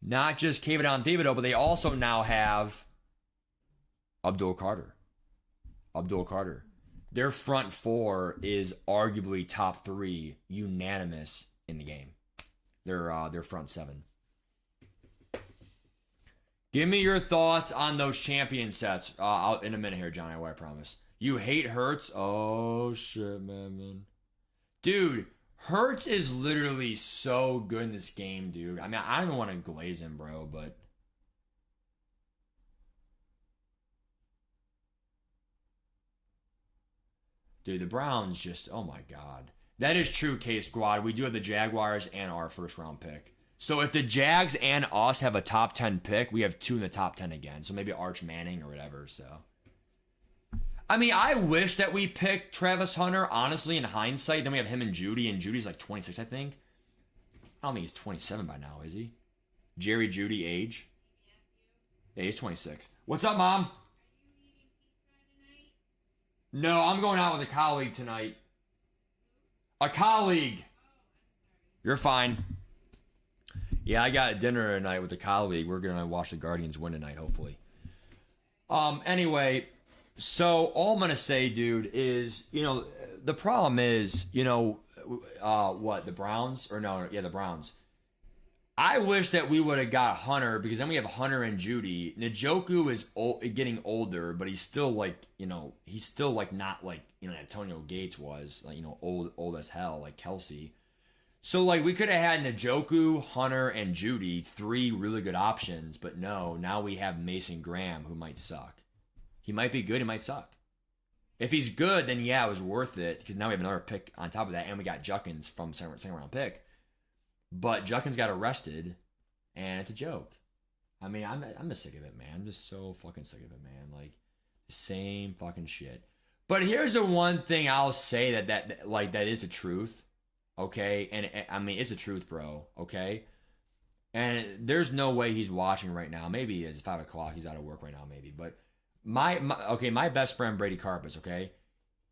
not just Kayvon Thibodeau, but they also now have Abdul Carter. Their front 4 is arguably top 3 unanimous in the game. Their front 7. Give me your thoughts on those champion sets. In a minute here, Johnny, I promise. You hate Hurts? Oh, shit, man. Dude, Hurts is literally so good in this game, dude. I mean, I don't even want to glaze him, bro, but... Dude, the Browns oh my God. That is true, K-Squad. We do have the Jaguars and our first-round pick. So if the Jags and us have a top 10 pick, we have 2 in the top 10 again. So maybe Arch Manning or whatever. So, I mean, I wish that we picked Travis Hunter, honestly, in hindsight. Then we have him and Judy, and Judy's like 26, I think. I don't think he's 27 by now, is he? Jerry Judy age? Yeah, he's 26. What's up, Mom? No, I'm going out with a colleague tonight. A colleague. You're fine. Yeah, I got dinner tonight with a colleague. We're gonna watch the Guardians win tonight, hopefully. Anyway, so all I'm gonna say, dude, is the problem is what the Browns or no, yeah, the Browns. I wish that we would have got Hunter because then we have Hunter and Judy. Njoku is getting older, but he's still he's still not like Antonio Gates was, like old as hell, like Kelsey. So we could have had Njoku, Hunter, and Judy, 3 really good options, but no, now we have Mason Graham who might suck. He might be good, he might suck. If he's good, then yeah, it was worth it because now we have another pick on top of that, and we got Juckins from second round pick. But Juckins got arrested, and it's a joke. I mean, I'm just sick of it, man. I'm just so fucking sick of it, man. Like, the same fucking shit. But here's the one thing I'll say that is the truth, okay? And I mean, it's the truth, bro, okay? And there's no way he's watching right now. Maybe he is. It's 5 o'clock. He's out of work right now, maybe. But my best friend Brady Carpus, okay?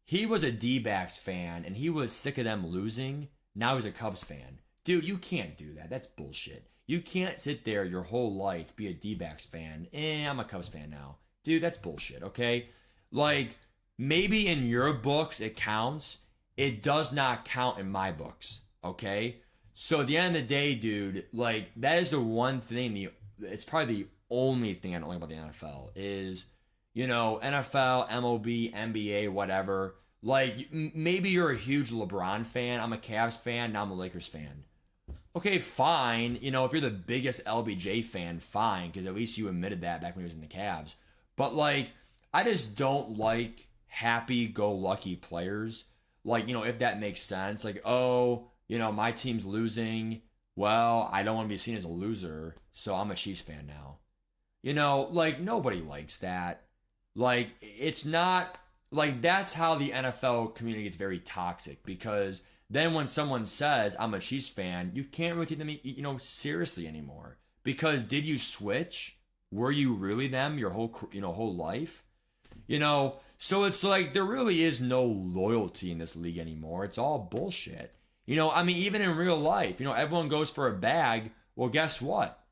He was a D-backs fan, and he was sick of them losing. Now he's a Cubs fan. Dude, you can't do that. That's bullshit. You can't sit there your whole life, be a D-backs fan. I'm a Cubs fan now. Dude, that's bullshit, okay? Like, maybe in your books it counts. It does not count in my books, okay? So at the end of the day, dude, like, that is the one thing, it's probably the only thing I don't like about the NFL is, NFL, MLB, NBA, whatever. Like, maybe you're a huge LeBron fan. I'm a Cavs fan. Now I'm a Lakers fan. Okay, fine. If you're the biggest LBJ fan, fine, because at least you admitted that back when he was in the Cavs. But, I just don't like happy-go-lucky players. If that makes sense. My team's losing. Well, I don't want to be seen as a loser, so I'm a Chiefs fan now. Nobody likes that. It's not... that's how the NFL community gets very toxic, because... then when someone says, I'm a Chiefs fan, you can't really take them, seriously anymore. Because did you switch? Were you really them your whole life? So it's there really is no loyalty in this league anymore. It's all bullshit. Even in real life, everyone goes for a bag. Well, guess what?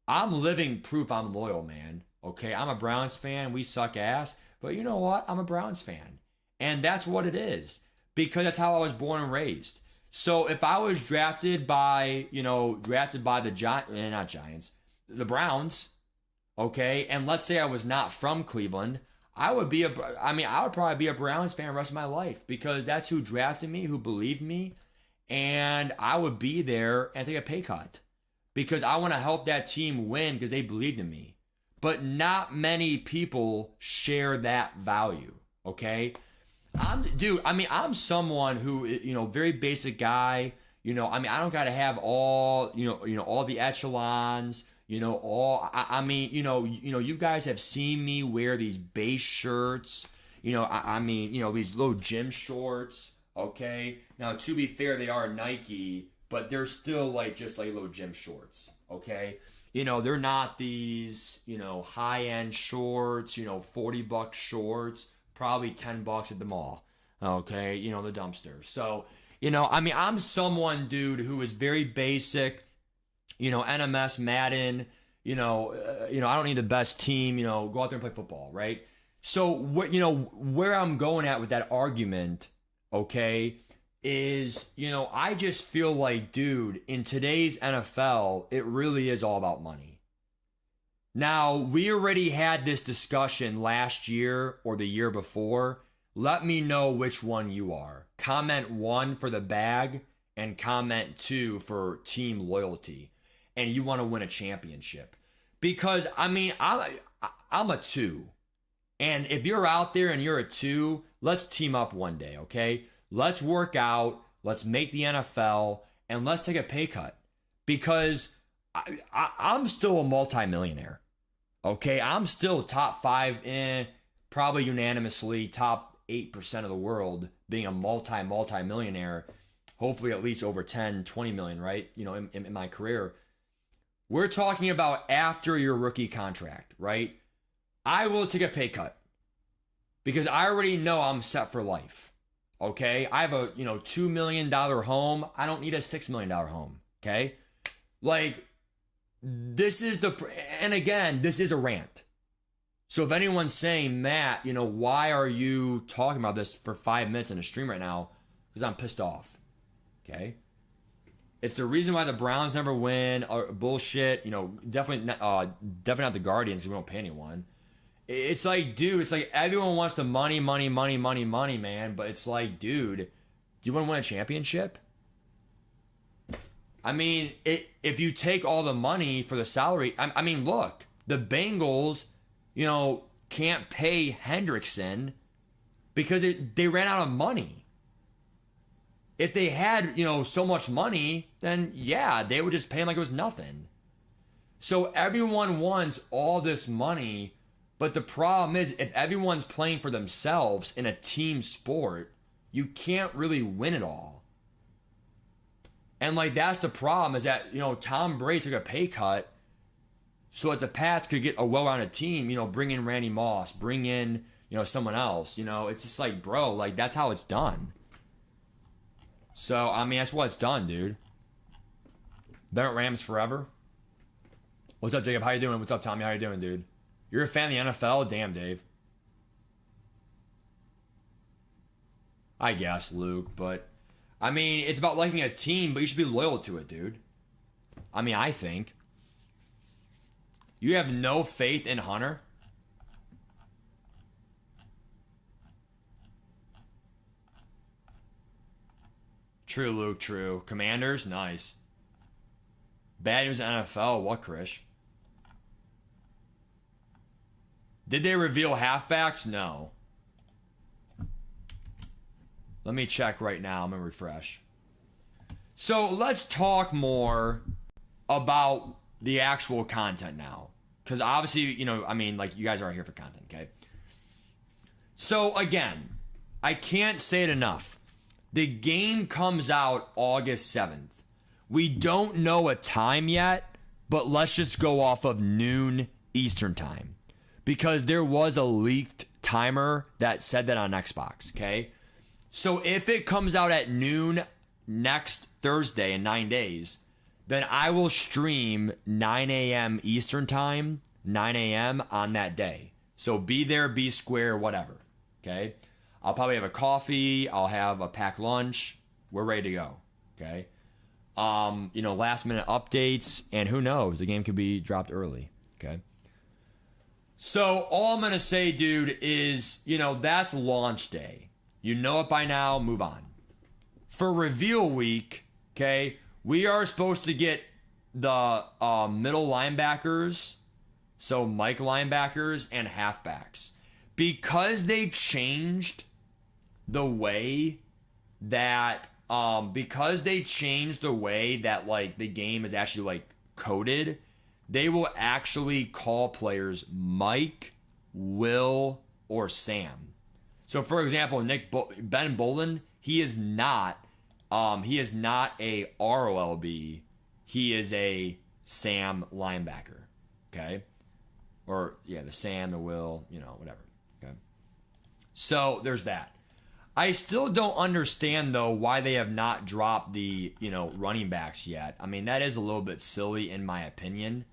I'm living proof I'm loyal, man. Okay, I'm a Browns fan. We suck ass. But you know what? I'm a Browns fan. And that's what it is. Because that's how I was born and raised. So if I was drafted by the Browns, okay, and let's say I was not from Cleveland, I would probably be a Browns fan the rest of my life because that's who drafted me, who believed me, and I would be there and take a pay cut because I want to help that team win because they believed in me. But not many people share that value, okay? I'm someone who, very basic guy. I don't gotta have all the echelons. You guys have seen me wear these base shirts. These little gym shorts. Okay. Now, to be fair, they are Nike, but they're still just little gym shorts. Okay. They're not these, high end shorts. $40 shorts. Probably $10 at the mall, okay? The dumpster. So, I'm someone, dude, who is very basic, NMS, Madden, I don't need the best team, go out there and play football, right? So, where I'm going at with that argument, okay, is, I just feel like, dude, in today's NFL, it really is all about money. Now, we already had this discussion last year or the year before. Let me know which one you are. Comment 1 for the bag and comment 2 for team loyalty. And you want to win a championship. Because, I'm a 2. And if you're out there and you're a 2, let's team up one day, okay? Let's work out. Let's make the NFL. And let's take a pay cut. because I'm still a multimillionaire. Okay, I'm still top 5 in, probably unanimously top 8% of the world, being a multi-millionaire, hopefully at least over 10, 20 million, right? You know, in my career. We're talking about after your rookie contract, right? I will take a pay cut because I already know I'm set for life. Okay, I have a $2 million home. I don't need a $6 million home. Okay, like this is and again, this is a rant. So if anyone's saying, Matt, why are you talking about this for 5 minutes in a stream right now? Because I'm pissed off. Okay, it's the reason why the Browns never win. Bullshit. Definitely not the Guardians. We don't pay anyone. It's like, dude, it's like everyone wants the money, man. But it's like, dude, do you want to win a championship? I mean, if you take all the money for the salary, I mean, look, the Bengals, can't pay Hendrickson because they ran out of money. If they had, so much money, then yeah, they would just pay him like it was nothing. So everyone wants all this money. But the problem is, if everyone's playing for themselves in a team sport, you can't really win it all. And like that's the problem is that, Tom Brady took a pay cut so that the Pats could get a well-rounded team, bring in Randy Moss, bring in, someone else. It's just like, bro, like that's how it's done. So, I mean, that's what it's done, dude. Bennett Rams forever. What's up, Jacob? How you doing? What's up, Tommy? How you doing, dude? You're a fan of the NFL? Damn, Dave. I guess, Luke, but I mean, it's about liking a team, but you should be loyal to it, dude. I mean, I think. You have no faith in Hunter? True, Luke, true. Commanders? Nice. Bad news in NFL? What, Krish? Did they reveal halfbacks? No. Let me check right now. I'm going to refresh. So let's talk more about the actual content now. Because obviously, you guys aren't here for content, okay? So again, I can't say it enough. The game comes out August 7th. We don't know a time yet, but let's just go off of noon Eastern time. Because there was a leaked timer that said that on Xbox, okay? So if it comes out at noon next Thursday in 9 days, then I will stream 9 a.m. Eastern time, 9 a.m. on that day. So be there, be square, whatever, okay? I'll probably have a coffee. I'll have a packed lunch. We're ready to go, okay? Last minute updates, and who knows? The game could be dropped early, okay? So all I'm going to say, dude, is, that's launch day. You know it by now, move on. For reveal week, okay, we are supposed to get the middle linebackers, so Mike linebackers and halfbacks. Because they changed the way that, like, the game is actually, like, coded, they will actually call players Mike, Will, or Sam. So, for example, Ben Bolden, he is not a ROLB. He is a Sam linebacker. Okay, or yeah, the Sam, the Will, whatever. Okay. So there's that. I still don't understand though why they have not dropped the running backs yet. I mean, that is a little bit silly in my opinion.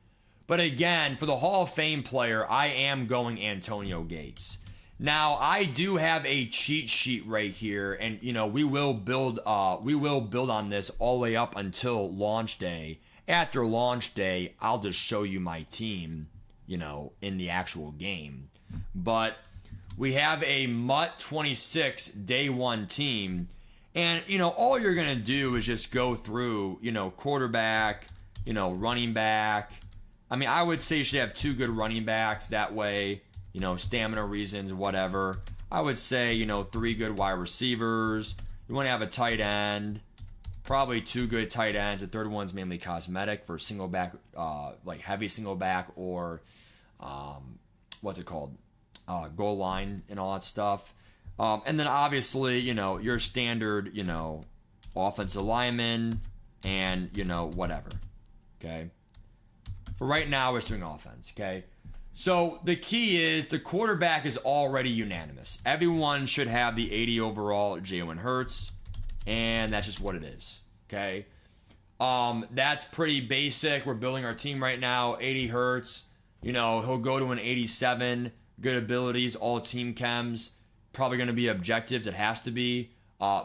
But again, for the Hall of Fame player, I am going Antonio Gates. Now, I do have a cheat sheet right here, and we will build on this all the way up until launch day. After launch day, I'll just show you my team, in the actual game. But we have a MUT 26 day one team, and all you're gonna do is just go through, quarterback, running back. I mean, I would say you should have 2 good running backs. That way, stamina reasons, whatever. I would say, 3 good wide receivers. You want to have a tight end. Probably 2 good tight ends. The third one's mainly cosmetic for single back, like heavy single back or what's it called? Goal line and all that stuff. And then obviously, your standard, offensive lineman and, whatever. Okay. For right now, we're doing offense. Okay. So the key is the quarterback is already unanimous. Everyone should have the 80 overall Jalen Hurts. And that's just what it is. Okay. That's pretty basic. We're building our team right now. 80 Hurts. He'll go to an 87. Good abilities, all team chems. Probably going to be objectives. It has to be.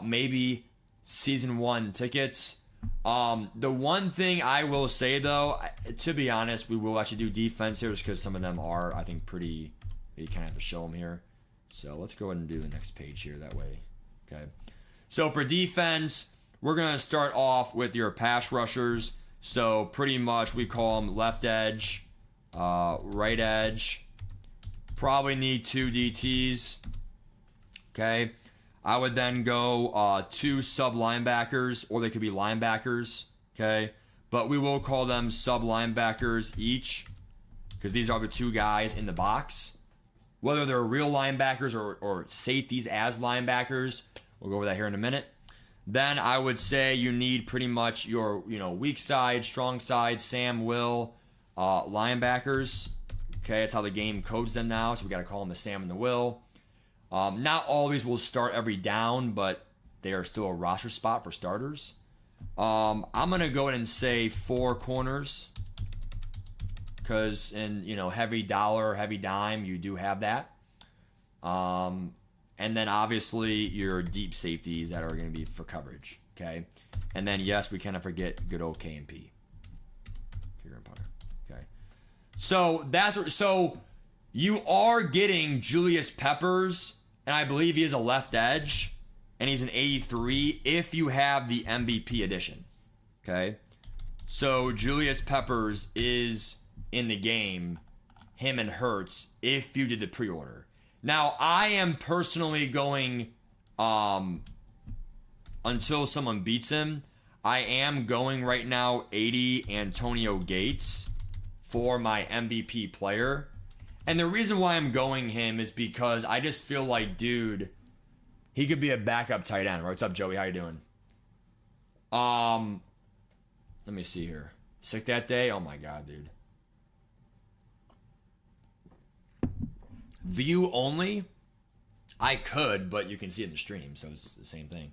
Maybe season 1 tickets. The one thing I will say, though, to be honest, we will actually do defense here just because some of them are, I think, pretty. You kind of have to show them here. So let's go ahead and do the next page here that way. Okay. So for defense, we're going to start off with your pass rushers. So pretty much we call them left edge, right edge. Probably need 2 DTs. Okay. I would then go 2 sub linebackers, or they could be linebackers. Okay. But we will call them sub linebackers each because these are the 2 guys in the box. Whether they're real linebackers or safeties as linebackers, we'll go over that here in a minute. Then I would say you need pretty much your, weak side, strong side, Sam, Will, linebackers. Okay, that's how the game codes them now, so we got to call them the Sam and the Will. Not all these will start every down, but they are still a roster spot for starters. I'm going to go ahead and say 4 corners because in, heavy dollar, heavy dime, you do have that. And then obviously your deep safeties that are going to be for coverage. Okay. And then yes, we cannot forget good old KMP. Kicker and punter. Okay. So you are getting Julius Peppers, and I believe he is a left edge, and he's an 83 if you have the MVP edition. Okay. So Julius Peppers is in the game, him and Hurts, if you did the pre-order. Now, I am personally going, until someone beats him, I am going right now 80 Antonio Gates for my MVP player. And the reason why I'm going him is because I just feel like, dude, he could be a backup tight end. What's up, Joey? How you doing? Let me see here. Sick that day? Oh my God, dude. View only? I could, but you can see it in the stream, so it's the same thing.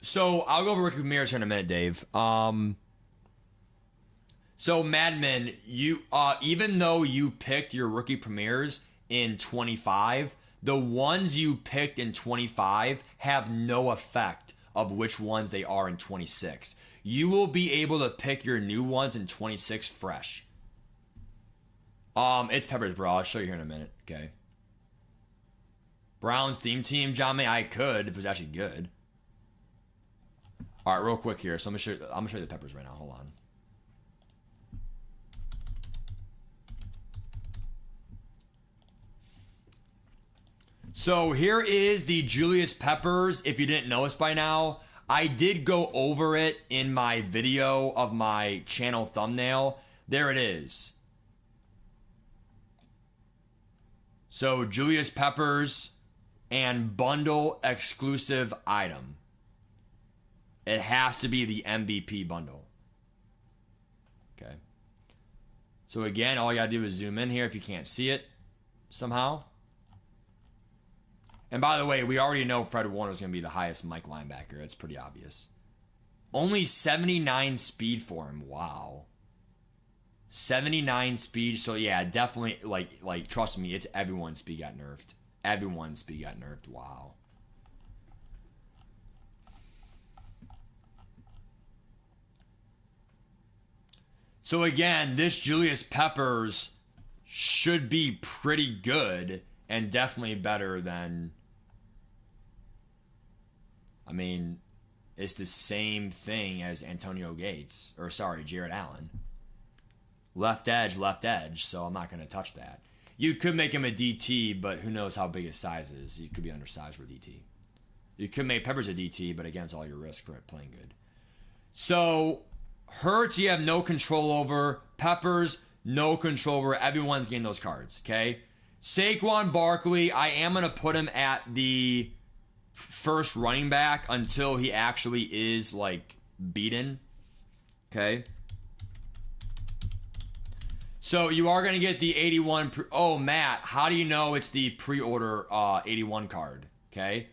So I'll go over rookie premieres here in a minute, Dave. So Madman, you even though you picked your rookie premieres in 25, the ones you picked in 25 have no effect of which ones they are in 26. You will be able to pick your new ones in 26 fresh. It's Peppers, bro. I'll show you here in a minute. Okay. Browns theme team, John May. I could if it was actually good. All right, real quick here. So I'm gonna show you the Peppers right now. Hold on. So here is the Julius Peppers. If you didn't notice by now, I did go over it in my video of my channel thumbnail. There it is. So Julius Peppers and bundle exclusive item. It has to be the MVP bundle. Okay. So again, all you gotta do is zoom in here if you can't see it somehow. And by the way, we already know Fred Warner is going to be the highest Mike linebacker. It's pretty obvious. Only 79 speed for him. Wow. 79 speed. So yeah, definitely like trust me, it's everyone's speed got nerfed. Everyone's speed got nerfed. Wow. So again, this Julius Peppers should be pretty good and definitely better than, I mean, it's the same thing as Antonio Gates, or sorry, Jared Allen. Left edge, so I'm not going to touch that. You could make him a DT, but who knows how big his size is. He could be undersized for DT. You could make Peppers a DT, but against all your risk for playing good. So, Hurts, you have no control over. Peppers, no control over. Everyone's getting those cards, okay? Saquon Barkley, I am going to put him at the first running back until he actually is, like, beaten, okay? So, you are going to get the 81. Oh, Matt, how do you know it's the pre-order 81 card, okay?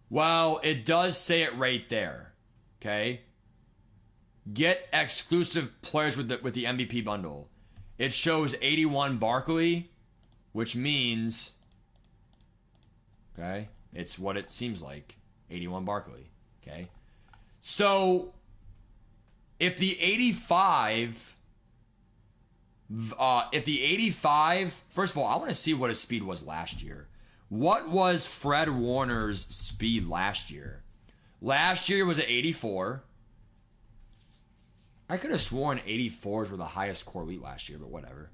Well, it does say it right there, okay? Get exclusive players with the MVP bundle. It shows 81 Barkley, which means, okay, it's what it seems like, 81 Barkley, okay? So, if the 85, first of all, I want to see what his speed was last year. What was Fred Warner's speed last year? Last year was at 84. I could have sworn 84s were the highest core elite last year, but whatever.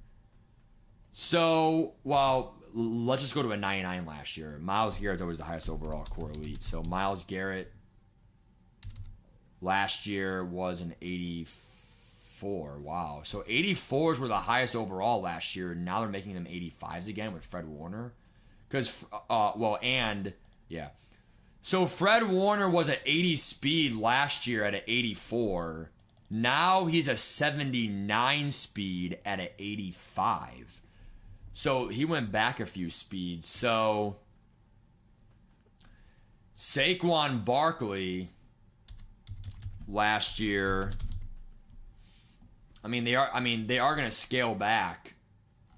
So, well, let's just go to a 99 last year. Myles Garrett's always the highest overall core elite. So, Myles Garrett last year was an 84. Wow. So, 84s were the highest overall last year. Now they're making them 85s again with Fred Warner. Because, yeah. So, Fred Warner was at 80 speed last year at an 84. Now he's a 79 speed at an 85. So he went back a few speeds. So Saquon Barkley last year, they are going to scale back,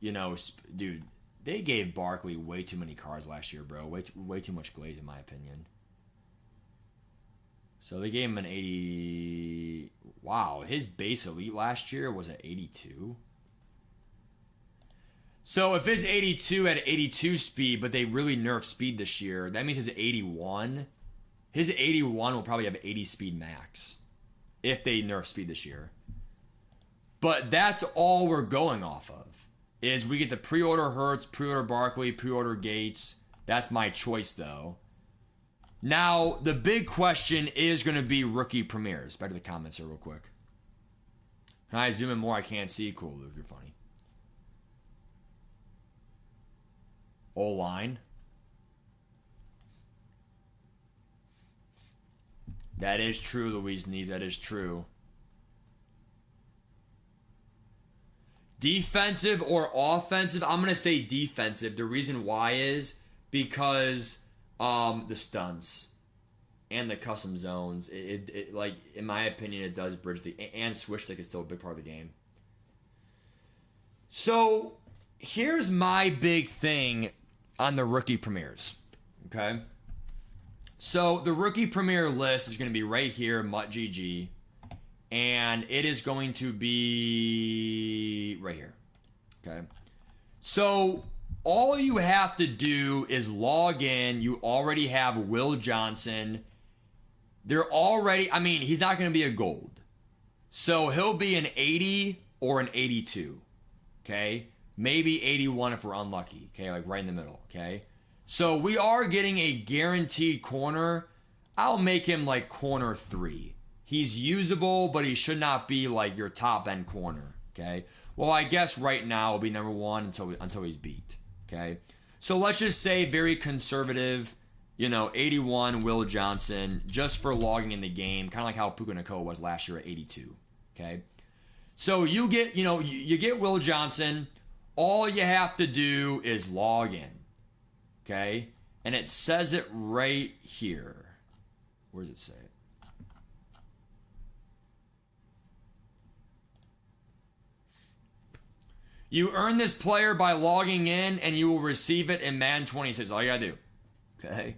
dude. They gave Barkley way too many cards last year, bro. Way too much glaze in my opinion. So they gave him an 80. Wow, his base elite last year was at 82. So if his 82 had 82 speed, but they really nerfed speed this year, that means his 81 will probably have 80 speed max if they nerf speed this year. But that's all we're going off of. Is we get the pre-order Hurts, pre-order Barkley, pre-order Gates. That's my choice though. Now, the big question is going to be rookie premieres. Back to the comments here real quick. Can I zoom in more? I can't see. Cool, Luke. You're funny. O-line. That is true, Louise Neves. That is true. Defensive or offensive? I'm going to say defensive. The reason why is because the stunts and the custom zones, it like, in my opinion, it does bridge and switch stick is still a big part of the game. So here's my big thing on the rookie premieres. Okay. So the rookie premiere list is going to be right here, MUT GG, and it is going to be right here. Okay. So all you have to do is log in. You already have Will Johnson. They're already, he's not going to be a gold. So he'll be an 80 or an 82. Okay? Maybe 81 if we're unlucky. Okay? Like right in the middle. Okay? So we are getting a guaranteed corner. I'll make him like corner 3. He's usable, but he should not be like your top end corner. Okay? Well, I guess right now will be number 1 until he's beat. Okay, so let's just say very conservative, 81 Will Johnson, just for logging in the game, kind of like how Puka Nacua was last year at 82. Okay, so you get, you get Will Johnson. All you have to do is log in. Okay, and it says it right here. Where does it say it? You earn this player by logging in, and you will receive it in Madden 26. All you gotta do. Okay?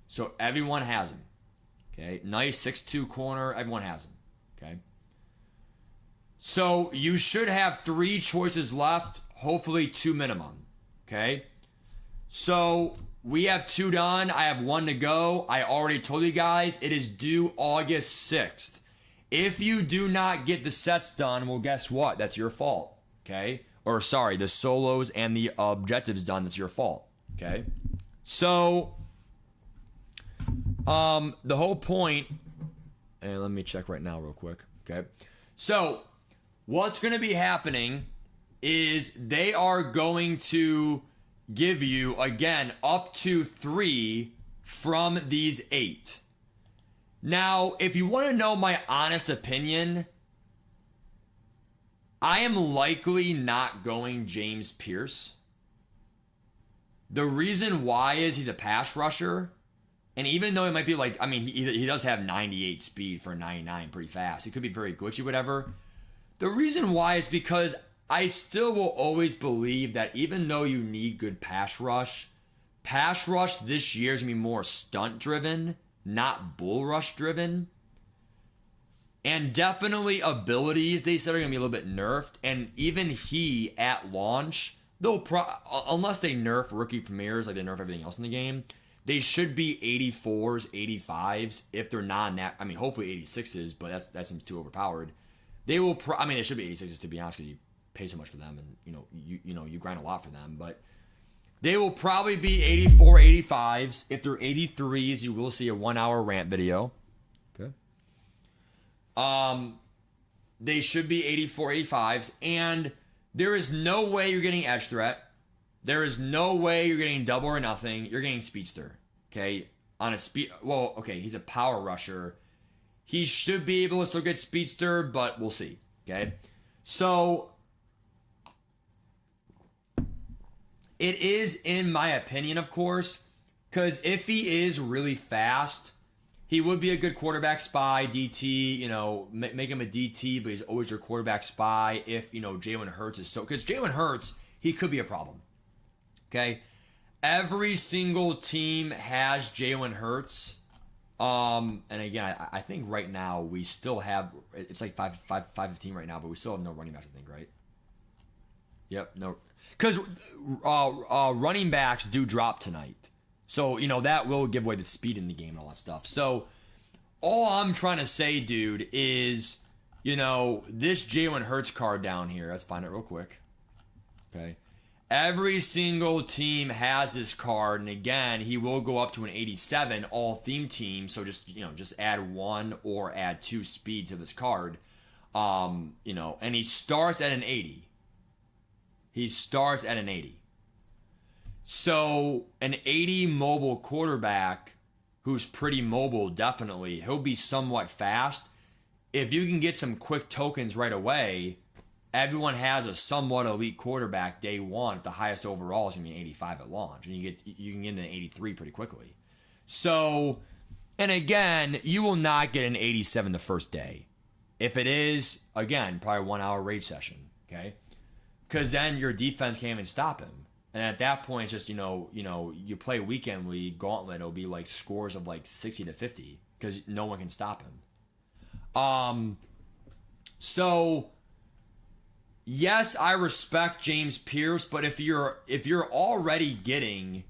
So everyone has him. Okay? Nice 6'2 corner. Everyone has him. Okay? So you should have 3 choices left. Hopefully 2 minimum. Okay? So we have 2 done. I have 1 to go. I already told you guys it is due August 6th. If you do not get the sets done, well, guess what? That's your fault. Okay? Or sorry, the solos and the objectives done, that's your fault. Okay? So, The whole point, and let me check right now real quick. Okay. So what's going to be happening is they are going to give you, again, up to 3 from these 8. Now, if you want to know my honest opinion, I am likely not going James Pierce. The reason why is he's a pass rusher. And even though it might be like, I mean, he does have 98 speed for 99 pretty fast. He could be very glitchy, whatever. The reason why is because I still will always believe that even though you need good pass rush this year is going to be more stunt driven, not bull rush driven. And definitely abilities, they said, are going to be a little bit nerfed. And even he, at launch, unless they nerf rookie premieres like they nerf everything else in the game, they should be 84s, 85s if they're not in that. I mean, hopefully 86s, but that seems too overpowered. They will. They should be 86s to be honest, because you pay so much for them, and you grind a lot for them. But they will probably be 84, 85s. If they're 83s, you will see a 1-hour rant video. Okay. They should be 84, 85s, and there is no way you're getting edge threat. There is no way you're getting double or nothing. You're getting speedster. Okay, on a speed. Well, okay, he's a power rusher. He should be able to still get speedster, but we'll see. Okay, so it is, in my opinion, of course, because if he is really fast, he would be a good quarterback spy, DT, make him a DT, but he's always your quarterback spy if, Jalen Hurts is so... Because Jalen Hurts, he could be a problem. Okay? Every single team has Jalen Hurts. And again, I think right now we still have... It's like 5-15 right now, but we still have no running backs, I think, right? Yep, no... Because running backs do drop tonight. So, that will give away the speed in the game and all that stuff. So, all I'm trying to say, dude, is, this Jalen Hurts card down here. Let's find it real quick. Okay. Every single team has this card. And again, he will go up to an 87, all theme teams. So, just add 1 or add 2 speed to this card. And he starts at an 80. He starts at an 80. So, an 80 mobile quarterback who's pretty mobile, definitely, he'll be somewhat fast. If you can get some quick tokens right away, everyone has a somewhat elite quarterback day one at the highest overall is going to be an 85 at launch. And you can get into an 83 pretty quickly. So, and again, you will not get an 87 the first day. If it is, again, probably a 1-hour raid session, okay? Because then your defense can't even stop him. And at that point, it's just, you play weekend league, gauntlet, it'll be like scores of like 60 to 50 because no one can stop him. So, yes, I respect James Pierce, but if you're already getting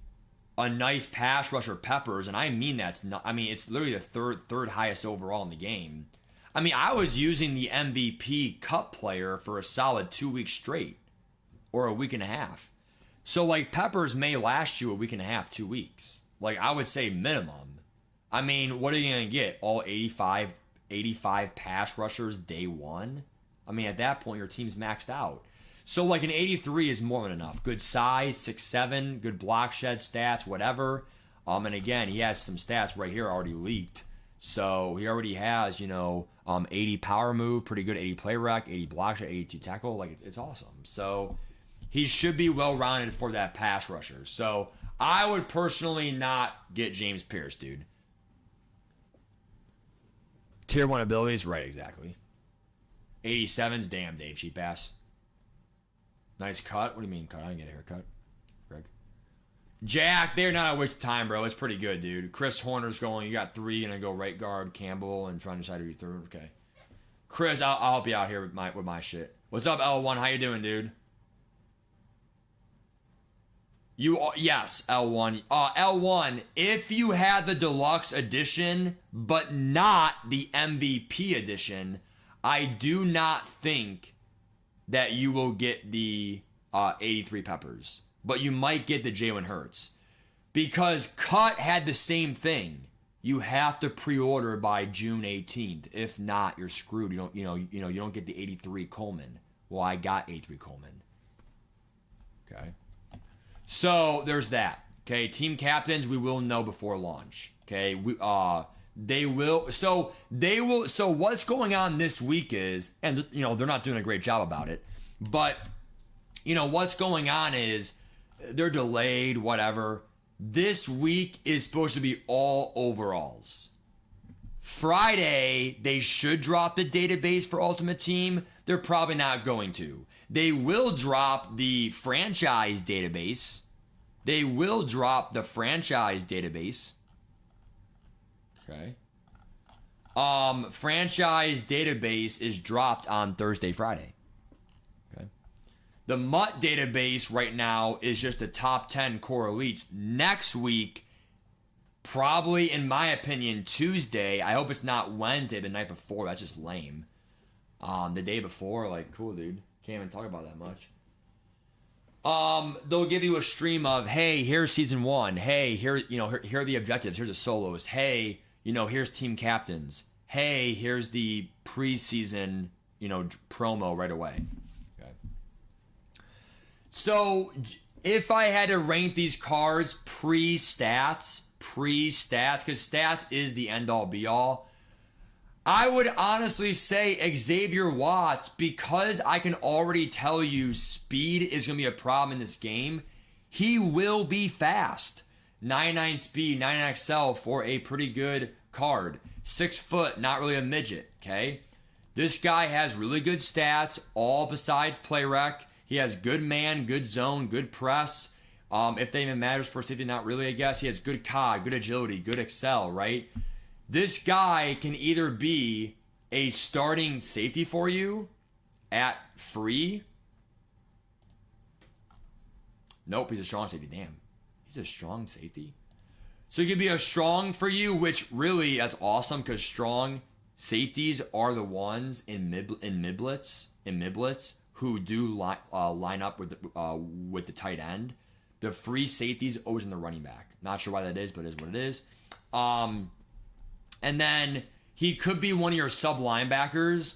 a nice pass rusher Peppers, and I mean it's literally the third highest overall in the game. I mean, I was using the MVP Cup player for a solid 2 weeks straight or a week and a half. So, like, Peppers may last you a week and a half, 2 weeks. Like, I would say minimum. I mean, what are you going to get? All 85 pass rushers day one? I mean, at that point, your team's maxed out. So, like, an 83 is more than enough. Good size, 6'7", good block shed stats, whatever. And again, he has some stats right here already leaked. So, he already has, 80 power move, pretty good 80 play rec, 80 block shed, 82 tackle. Like, it's awesome. So, he should be well-rounded for that pass rusher. So, I would personally not get James Pierce, dude. Tier 1 abilities? Right, exactly. 87's damn Dave, cheap ass. Nice cut. What do you mean cut? I didn't get a haircut. Greg. Jack, they're not a waste of time, bro. It's pretty good, dude. Chris Horner's going. You got 3. Gonna go right guard, Campbell, and trying to decide who you third. Okay. Chris, I'll help you out here with my shit. What's up, L1? How you doing, dude? Yes, L1. L1, if you had the deluxe edition, but not the MVP edition, I do not think that you will get the 83 Peppers. But you might get the Jalen Hurts. Because Cut had the same thing. you have to pre-order by June 18th. If not, you're screwed. You don't get the 83 Coleman. Well, I got 83 Coleman. Okay. So there's that. Okay, team captains we will know before launch. Okay, they will. So what's going on this week is, and they're not doing a great job about it, but what's going on is they're delayed. Whatever. This week is supposed to be all overalls. Friday, they should drop the database for Ultimate Team. They're probably not going to. They will drop the franchise database. Okay. Franchise database is dropped on Thursday, Friday. The MUT database right now is just the top 10 core elites. Next week, probably, in my opinion, Tuesday. I hope it's not Wednesday, the night before. That's just lame. The day before, like, cool, dude. Can't even talk about that much. They'll give you a stream of, hey, here's season 1. Hey, here are the objectives. Here's the solos. Hey, here's team captains. Hey, here's the preseason, promo right away. So, if I had to rank these cards pre-stats, because stats is the end-all, be-all, I would honestly say Xavier Watts, because I can already tell you speed is going to be a problem in this game. He will be fast. 99 speed, 99 XL for a pretty good card. 6 foot, not really a midget, okay? This guy has really good stats, all besides play rec. He has good man, good zone, good press. If that even matters for safety, not really, I guess. He has good COD, good agility, good excel, right? This guy can either be a starting safety for you at free. Nope, he's a strong safety. Damn. He's a strong safety. So he could be a strong for you, which really, that's awesome because strong safeties are the ones in mid-blitz who do line up with the tight end. The free safety's always in the running back. Not sure why that is, but it is what it is. And then he could be one of your sub linebackers.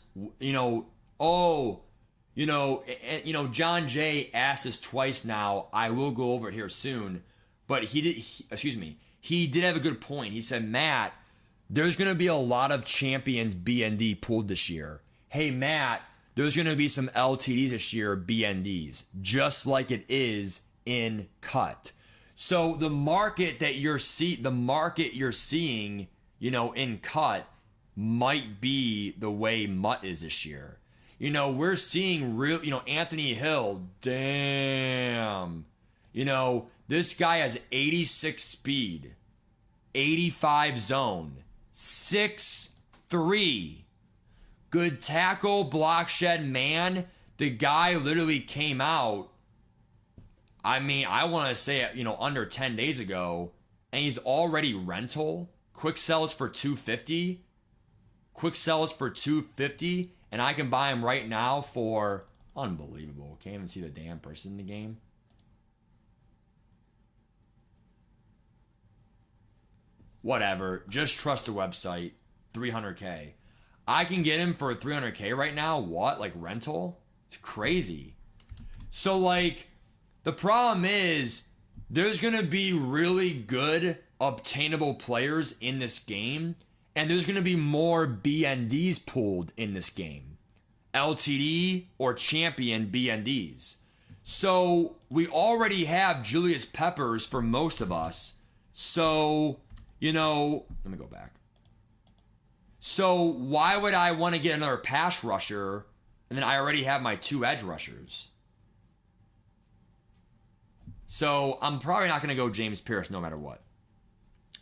John Jay asked this twice now. I will go over it here soon. But he did have a good point. He said, Matt, there's going to be a lot of champions BND pulled this year. Hey, Matt, there's going to be some LTDs this year, BNDs, just like it is in cut. So the market you're seeing, in cut might be the way MUT is this year. We're seeing real, Anthony Hill, damn. This guy has 86 speed, 85 zone, 6'3". Good tackle, block shed, man. The guy literally came out, I want to say, under 10 days ago, and he's already rental. Quick sells for $250. And I can buy him right now for unbelievable. Can't even see the damn person in the game. Whatever. Just trust the website. $300K. I can get him for $300K right now. What? Like rental? It's crazy. So the problem is there's going to be really good obtainable players in this game, and there's going to be more BNDs pulled in this game. LTD or champion BNDs. So we already have Julius Peppers for most of us. So, let me go back. So why would I want to get another pass rusher, and then I already have my 2 edge rushers? So I'm probably not going to go James Pierce no matter what.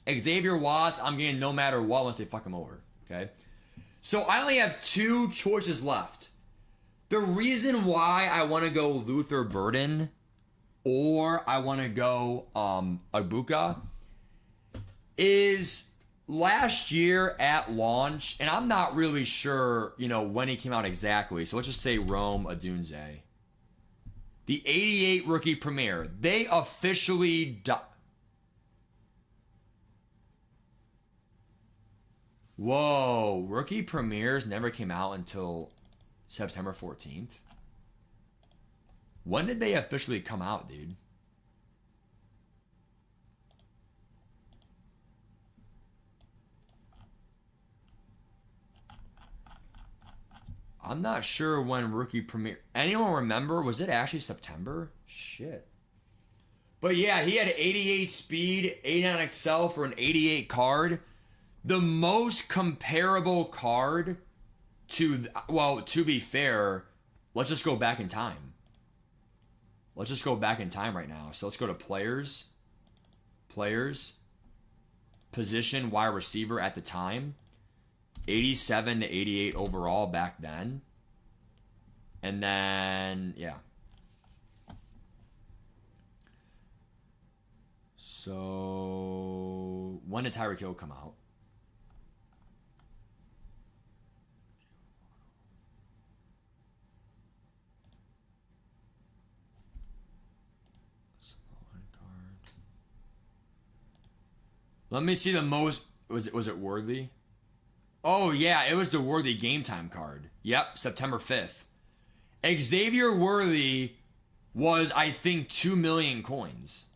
Xavier Watts, I'm getting no matter what once they fuck him over. Okay? So I only have 2 choices left. The reason why I want to go Luther Burden or I want to go Abuka is last year at launch, and I'm not really sure, when he came out exactly. So let's just say Rome Odunze. The 88 rookie premiere. They officially Whoa, rookie premieres never came out until September 14th. When did they officially come out, dude? I'm not sure when rookie premiere. Anyone remember? Was it actually September? Shit. But yeah, he had 88 speed, 89 excel for an 88 card. The most comparable card to, well, to be fair, let's just go back in time. Let's just go back in time right now. So let's go to players. Players. Position, wide receiver at the time. 87 to 88 overall back then. And then, yeah. So, when did Tyreek Hill come out? Let me see the most. Was it Worthy? Oh yeah, it was the Worthy game time card. Yep, September 5th. Xavier Worthy was, I think, 2 million coins.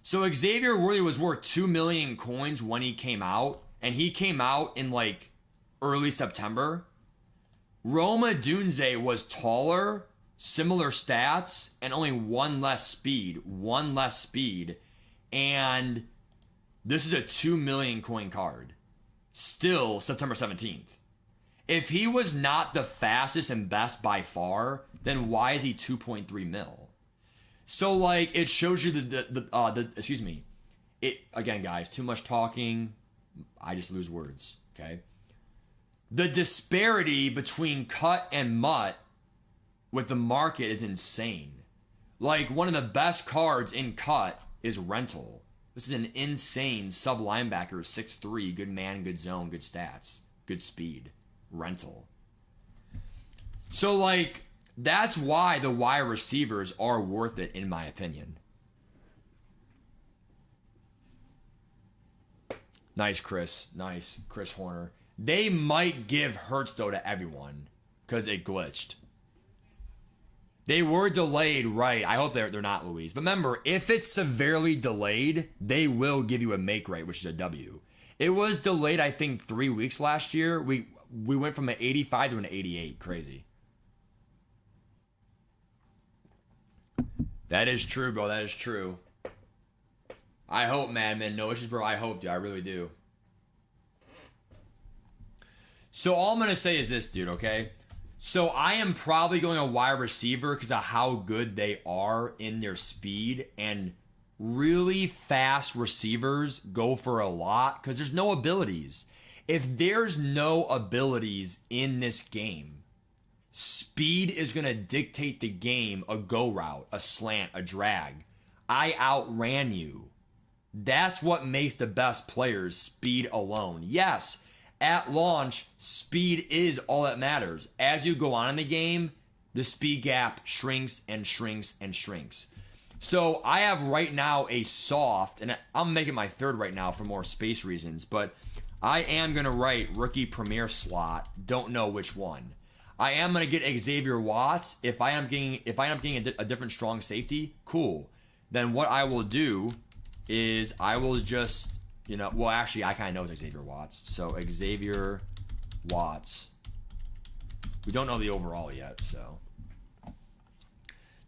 So Xavier Worthy was worth 2 million coins when he came out, and he came out in like early September. Roma Dunze was taller, similar stats, and only one less speed. And this is a 2 million coin card. Still September 17th. If he was not the fastest and best by far, then why is he 2.3 mil? So like it shows you the excuse me. It again, guys, too much talking. I just lose words, okay? The disparity between cut and MUT with the market is insane. Like one of the best cards in cut is rental. This is an insane sub linebacker, 6'3", good man, good zone, good stats, good speed. Rental. So like that's why the wide receivers are worth it in my opinion. Nice, Chris. Nice, Chris Horner. They might give Hurts though to everyone because it glitched. They were delayed, right? I hope they're not, Louise. But remember, if it's severely delayed, they will give you a make rate, which is a W. It was delayed, I think, 3 weeks last year. We went from an 85 to an 88. Crazy. That is true, bro. That is true. I hope, man. No issues, bro. I hope, dude. I really do. So all I'm going to say is this, dude, okay? So I am probably going a wide receiver because of how good they are in their speed, and really fast receivers go for a lot because there's no abilities. If there's no abilities in this game, speed is going to dictate the game, a go route, a slant, a drag. I outran you. That's what makes the best players, speed alone. Yes, at launch, speed is all that matters. As you go on in the game, the speed gap shrinks and shrinks and shrinks. So I have right now a soft, and I'm making my third right now for more space reasons, but I am going to write rookie premier slot. Don't know which one. I am going to get Xavier Watts. If I end up getting a different strong safety, cool. Then what I will do is I will just, well, actually, I kind of know it's Xavier Watts. So Xavier Watts. We don't know the overall yet, so.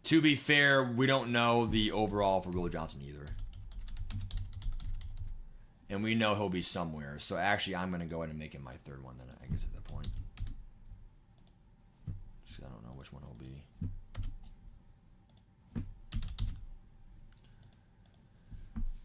To be fair, we don't know the overall for Will Johnson either. And we know he'll be somewhere. So actually, I'm going to go ahead and make him my third one then, I guess, at that point. I don't know which one it'll be.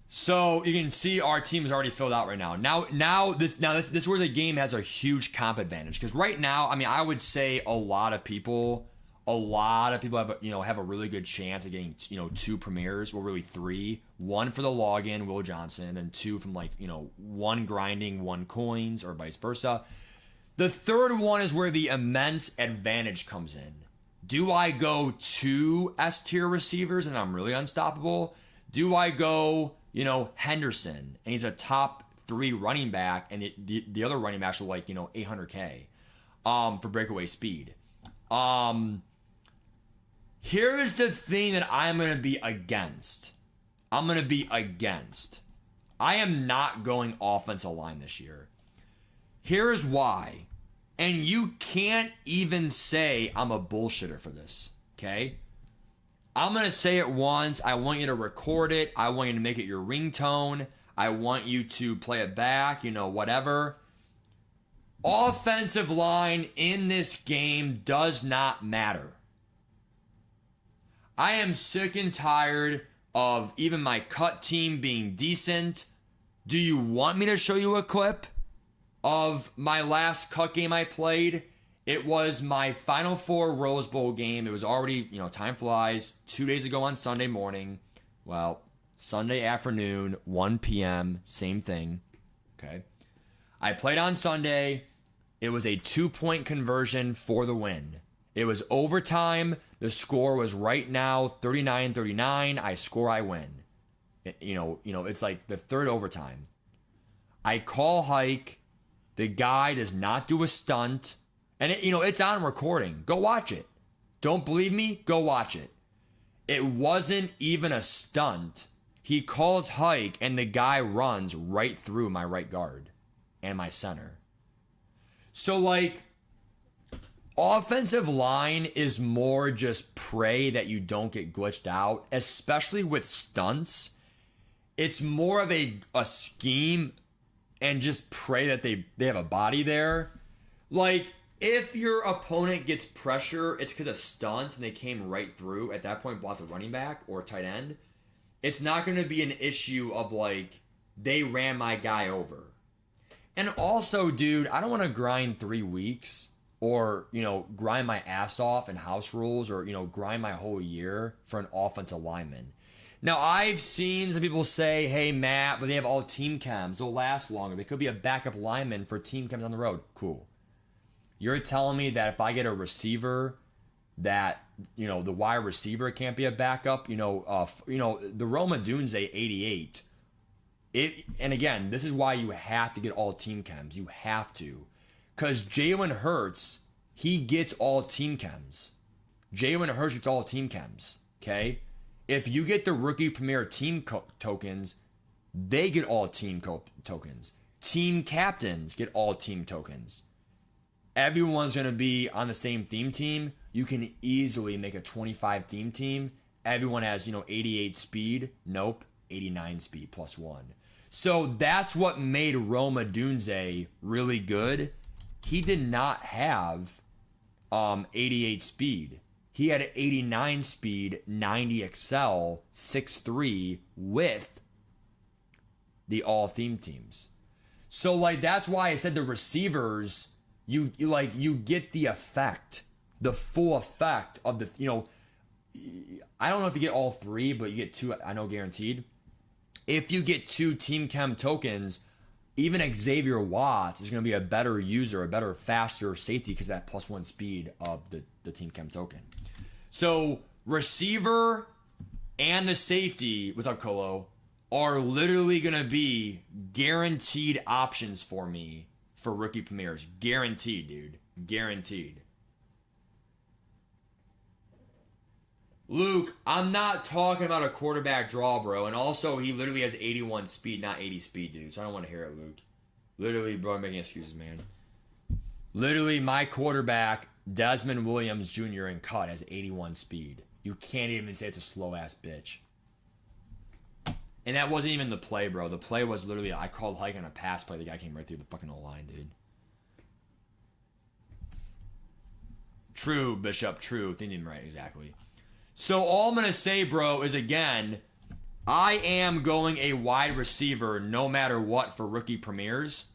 So you can see our team is already filled out right now. Now this is where the game has a huge comp advantage, because right now, I mean, I would say a lot of people have a really good chance of getting 2 premieres, or really 3. 1 for the login, Will Johnson, and 2 from 1 grinding, 1 coins, or vice versa. The third one is where the immense advantage comes in. Do I go 2 S tier receivers and I'm really unstoppable? Do I go, Henderson and he's a top 3 running back, and the other running backs are like, 800K for breakaway speed. Here is the thing that I'm going to be against. I am not going offensive line this year. Here's why. And you can't even say I'm a bullshitter for this, okay? I'm going to say it once. I want you to record it. I want you to make it your ringtone. I want you to play it back, whatever. Offensive line in this game does not matter. I am sick and tired of even my cut team being decent. Do you want me to show you a clip of my last cut game I played? It was my Final Four Rose Bowl game. It was already, time flies, 2 days ago on Sunday morning. Well, Sunday afternoon, 1 p.m., same thing. Okay. I played on Sunday. It was a 2-point conversion for the win. It was overtime. The score was right now 39-39. I score, I win. It's like the third overtime. I call hike. The guy does not do a stunt. And it's on recording. Go watch it. Don't believe me? Go watch it. It wasn't even a stunt. He calls hike and the guy runs right through my right guard and my center. So offensive line is more just pray that you don't get glitched out, especially with stunts. It's more of a scheme and just pray that they have a body there. If your opponent gets pressure, it's because of stunts and they came right through. At that point, block the running back or tight end. It's not going to be an issue of they ran my guy over. And also, dude, I don't want to grind 3 weeks or, grind my ass off in house rules or, grind my whole year for an offensive lineman. Now, I've seen some people say, hey, Matt, but they have all team chems. They'll last longer. They could be a backup lineman for team chems on the road. Cool. You're telling me that if I get a receiver that, the wide receiver can't be a backup, the Roma Dunze 88. And again, this is why you have to get all team chems. You have to. Because Jalen Hurts, he gets all team chems. Jalen Hurts gets all team chems. Okay? If you get the rookie premier team tokens, they get all team tokens. Team captains get all team tokens. Everyone's going to be on the same theme team. You can easily make a 25 theme team. Everyone has, 88 speed. Nope. 89 speed plus 1. So that's what made Roma Dunze really good. He did not have 88 speed. He had 89 speed, 90 excel, 6'3" with the all theme teams. So that's why I said the receivers, you get the effect, the full effect of the, I don't know if you get all 3, but you get 2, I know guaranteed. If you get 2 team chem tokens, even Xavier Watts is going to be a better user, a better, faster safety because of that plus 1 speed of the team chem token. So receiver and the safety, what's up, Colo, are literally going to be guaranteed options for me for rookie premieres. Guaranteed, dude. Guaranteed. Luke, I'm not talking about a quarterback draw, bro. And also, he literally has 81 speed, not 80 speed, dude. So I don't want to hear it, Luke. Literally, bro, I'm making excuses, man. Literally, my quarterback, Desmond Williams Jr. in cut, has 81 speed. You can't even say it's a slow-ass bitch. And that wasn't even the play, bro. The play was literally, I called hike on a pass play. The guy came right through the fucking O-line, dude. True, Bishop, true. Thinking right, exactly. So all I'm going to say, bro, is again, I am going a wide receiver no matter what for rookie premieres.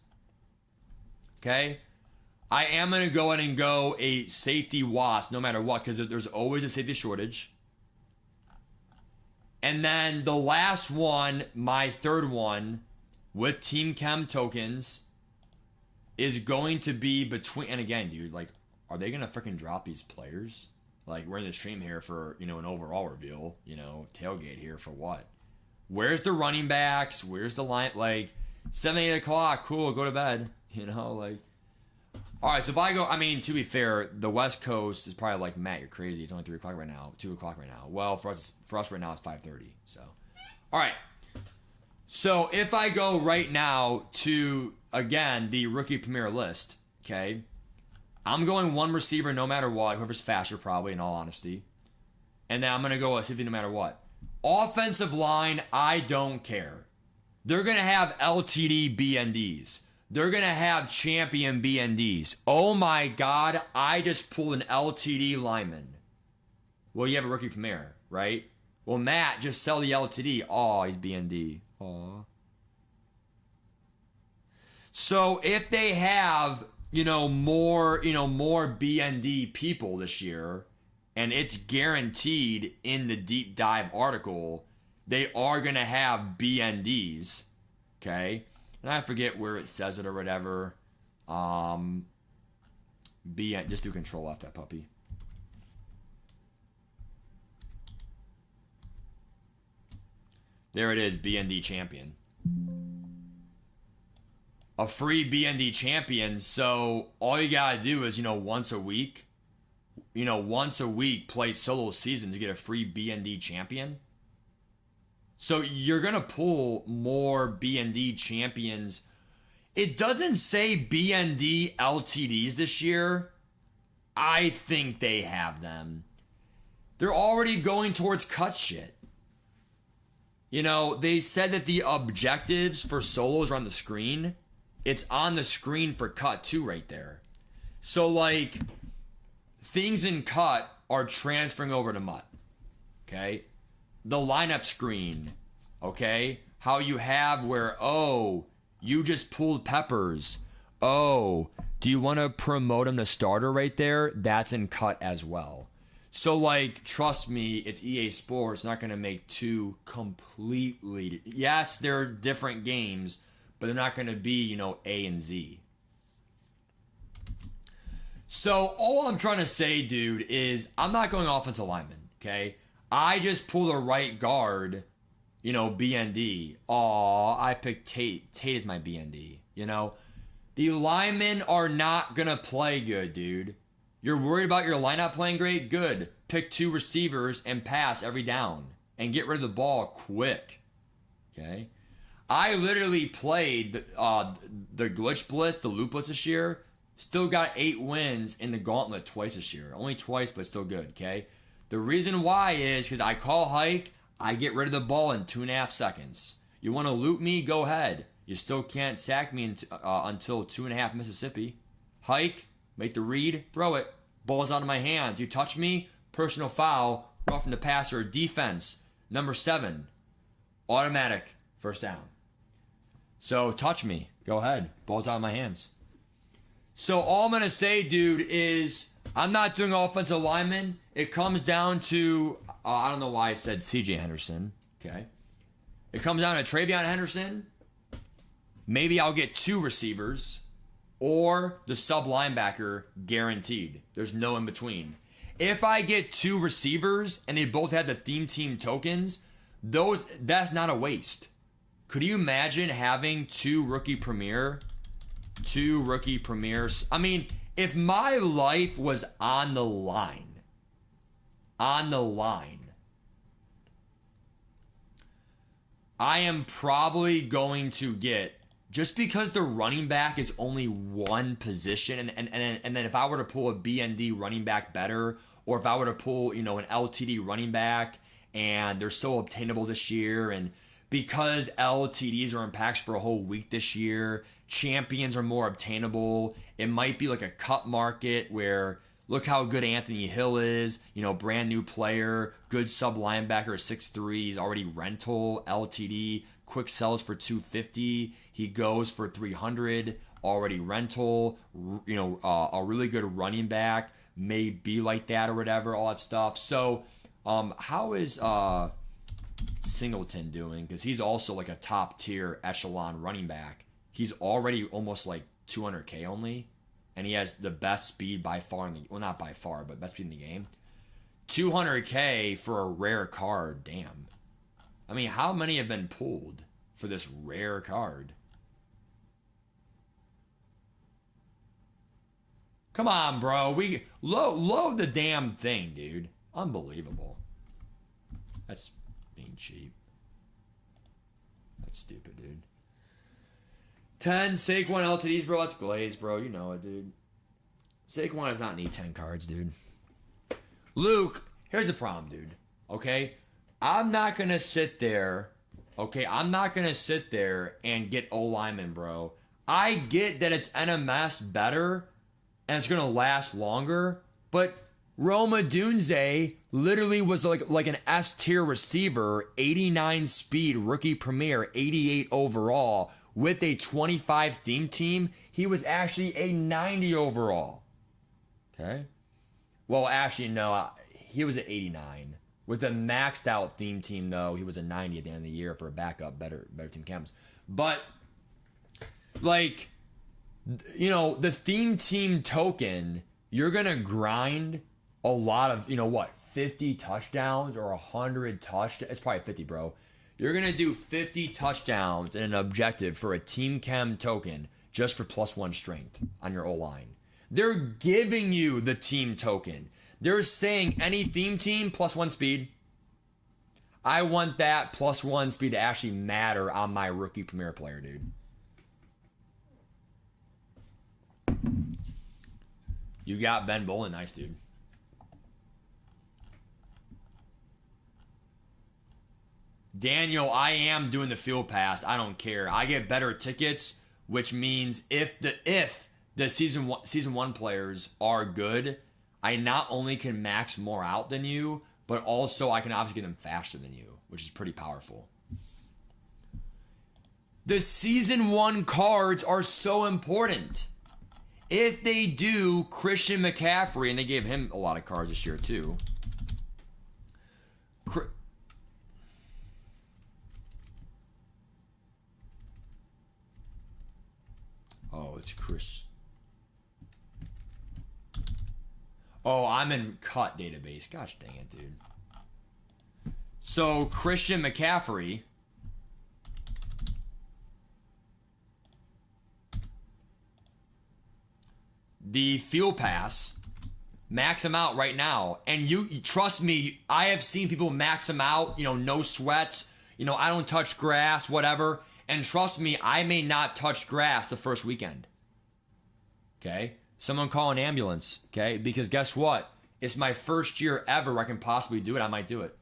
Okay? I am going to go ahead and go a safety wasp no matter what because there's always a safety shortage. And then the last one, my third one, with Team Chem tokens, is going to be between... And again, dude, are they going to freaking drop these players? We're in the stream here for, an overall reveal, tailgate here for what? Where's the running backs? Where's the line? 7, 8 o'clock, cool, go to bed. You know, like. All right, so if I go, I mean, to be fair, the West Coast is probably like, Matt, you're crazy. It's only 3 o'clock right now, 2 o'clock right now. Well, for us right now, it's 5:30. So, all right. So if I go right now to, again, the rookie premier list, okay, I'm going one receiver no matter what, whoever's faster probably, in all honesty. And then I'm going to go a safety no matter what. Offensive line, I don't care. They're going to have LTD BNDs. They're going to have champion BNDs. Oh my God, I just pulled an LTD lineman. Well, you have a rookie premier, right? Well, Matt, just sell the LTD. Oh, he's BND. Oh. So if they have, more BND people this year, and it's guaranteed in the deep dive article, they are going to have BNDs, okay? And I forget where it says it or whatever. Just do control off that puppy. There it is, BND champion. A free BND champion. So all you gotta do is, once a week, play solo seasons to get a free BND champion. So you're going to pull more BND champions. It doesn't say BND LTDs this year. I think they have them. They're already going towards cut shit. They said that the objectives for solos are on the screen. It's on the screen for cut too right there. So like things in cut are transferring over to MUT. Okay? The lineup screen, okay? How you have where, you just pulled Peppers. Oh, do you want to promote him to starter right there? That's in cut as well. So, like, trust me, it's EA Sports. Not going to make two completely... Yes, they're different games, but they're not going to be, A and Z. So, all I'm trying to say, dude, is I'm not going offensive lineman, okay? I just pulled a right guard, BND. Aw, I picked Tate. Tate is my BND, The linemen are not going to play good, dude. You're worried about your lineup playing great? Good. Pick 2 receivers and pass every down. And get rid of the ball quick. Okay? I literally played the glitch blitz, the loop blitz this year. Still got 8 wins in the gauntlet twice this year. Only twice, but still good, okay? The reason why is because I call hike, I get rid of the ball in 2.5 seconds. You want to loop me? Go ahead. You still can't sack me until 2.5 Mississippi. Hike, make the read, throw it. Ball's out of my hands. You touch me, personal foul, roughing the passer, defense. Number 7, automatic, first down. So touch me. Go ahead. Ball's out of my hands. So all I'm going to say, dude, is I'm not doing offensive lineman. It comes down to, I don't know why I said CJ Henderson. Okay. It comes down to Travion Henderson. Maybe I'll get 2 receivers or the sub linebacker guaranteed. There's no in between. If I get 2 receivers and they both have the theme team tokens, that's not a waste. Could you imagine having 2 rookie premiers? I mean, if my life was on the line, I am probably going to get, just because the running back is only one position, and then if I were to pull a BND running back better, or if I were to pull, an LTD running back, and they're so obtainable this year, and because LTDs are in packs for a whole week this year, champions are more obtainable. It might be like a cut market where, look how good Anthony Hill is, brand new player, good sub linebacker, 6'3", he's already rental, LTD, quick sells for $250, he goes for $300, already rental, a really good running back, may be like that or whatever, all that stuff. So, how is Singleton doing? Because he's also like a top tier echelon running back. He's already almost like 200K only, and he has the best speed by far not by far, but best speed in the game. 200K for a rare card, damn. I mean, how many have been pulled for this rare card? Come on, bro. We load the damn thing, dude. Unbelievable. That's being cheap. That's stupid, dude. 10 Saquon LTDs, bro. That's glaze, bro. You know it, dude. Saquon does not need 10 cards, dude. Luke, here's the problem, dude. Okay? I'm not going to sit there. Okay? I'm not going to sit there and get O-lineman, bro. I get that it's NMS better and it's going to last longer, but Roma Dunze literally was like an S-tier receiver, 89 speed, rookie premier, 88 overall. With a 25 theme team, he was actually a 90 overall. Okay? Well, actually, no, he was an 89. With a maxed out theme team, though, he was a 90 at the end of the year for a backup, better team chems. But, like, you know, the theme team token, you're going to grind a lot of, 50 touchdowns or 100 touchdowns. It's probably 50, bro. You're going to do 50 touchdowns in an objective for a team chem token just for +1 strength on your O-line. They're giving you the team token. They're saying any theme team +1 speed. I want that +1 speed to actually matter on my rookie premier player, dude. You got Ben Bolin. Nice, dude. Daniel, I am doing the field pass. I don't care. I get better tickets, which means if the season one players are good, I not only can max more out than you, but also I can obviously get them faster than you, which is pretty powerful. The season 1 cards are so important. If they do Christian McCaffrey, and they gave him a lot of cards this year too. Oh, it's Chris. Oh, I'm in cut database. Gosh dang it, dude. So, Christian McCaffrey. The field pass. Max him out right now. And you trust me, I have seen people max him out, no sweats. I don't touch grass, whatever. And trust me, I may not touch grass the first weekend. Okay? Someone call an ambulance. Okay? Because guess what? It's my first year ever where I can possibly do it. I might do it.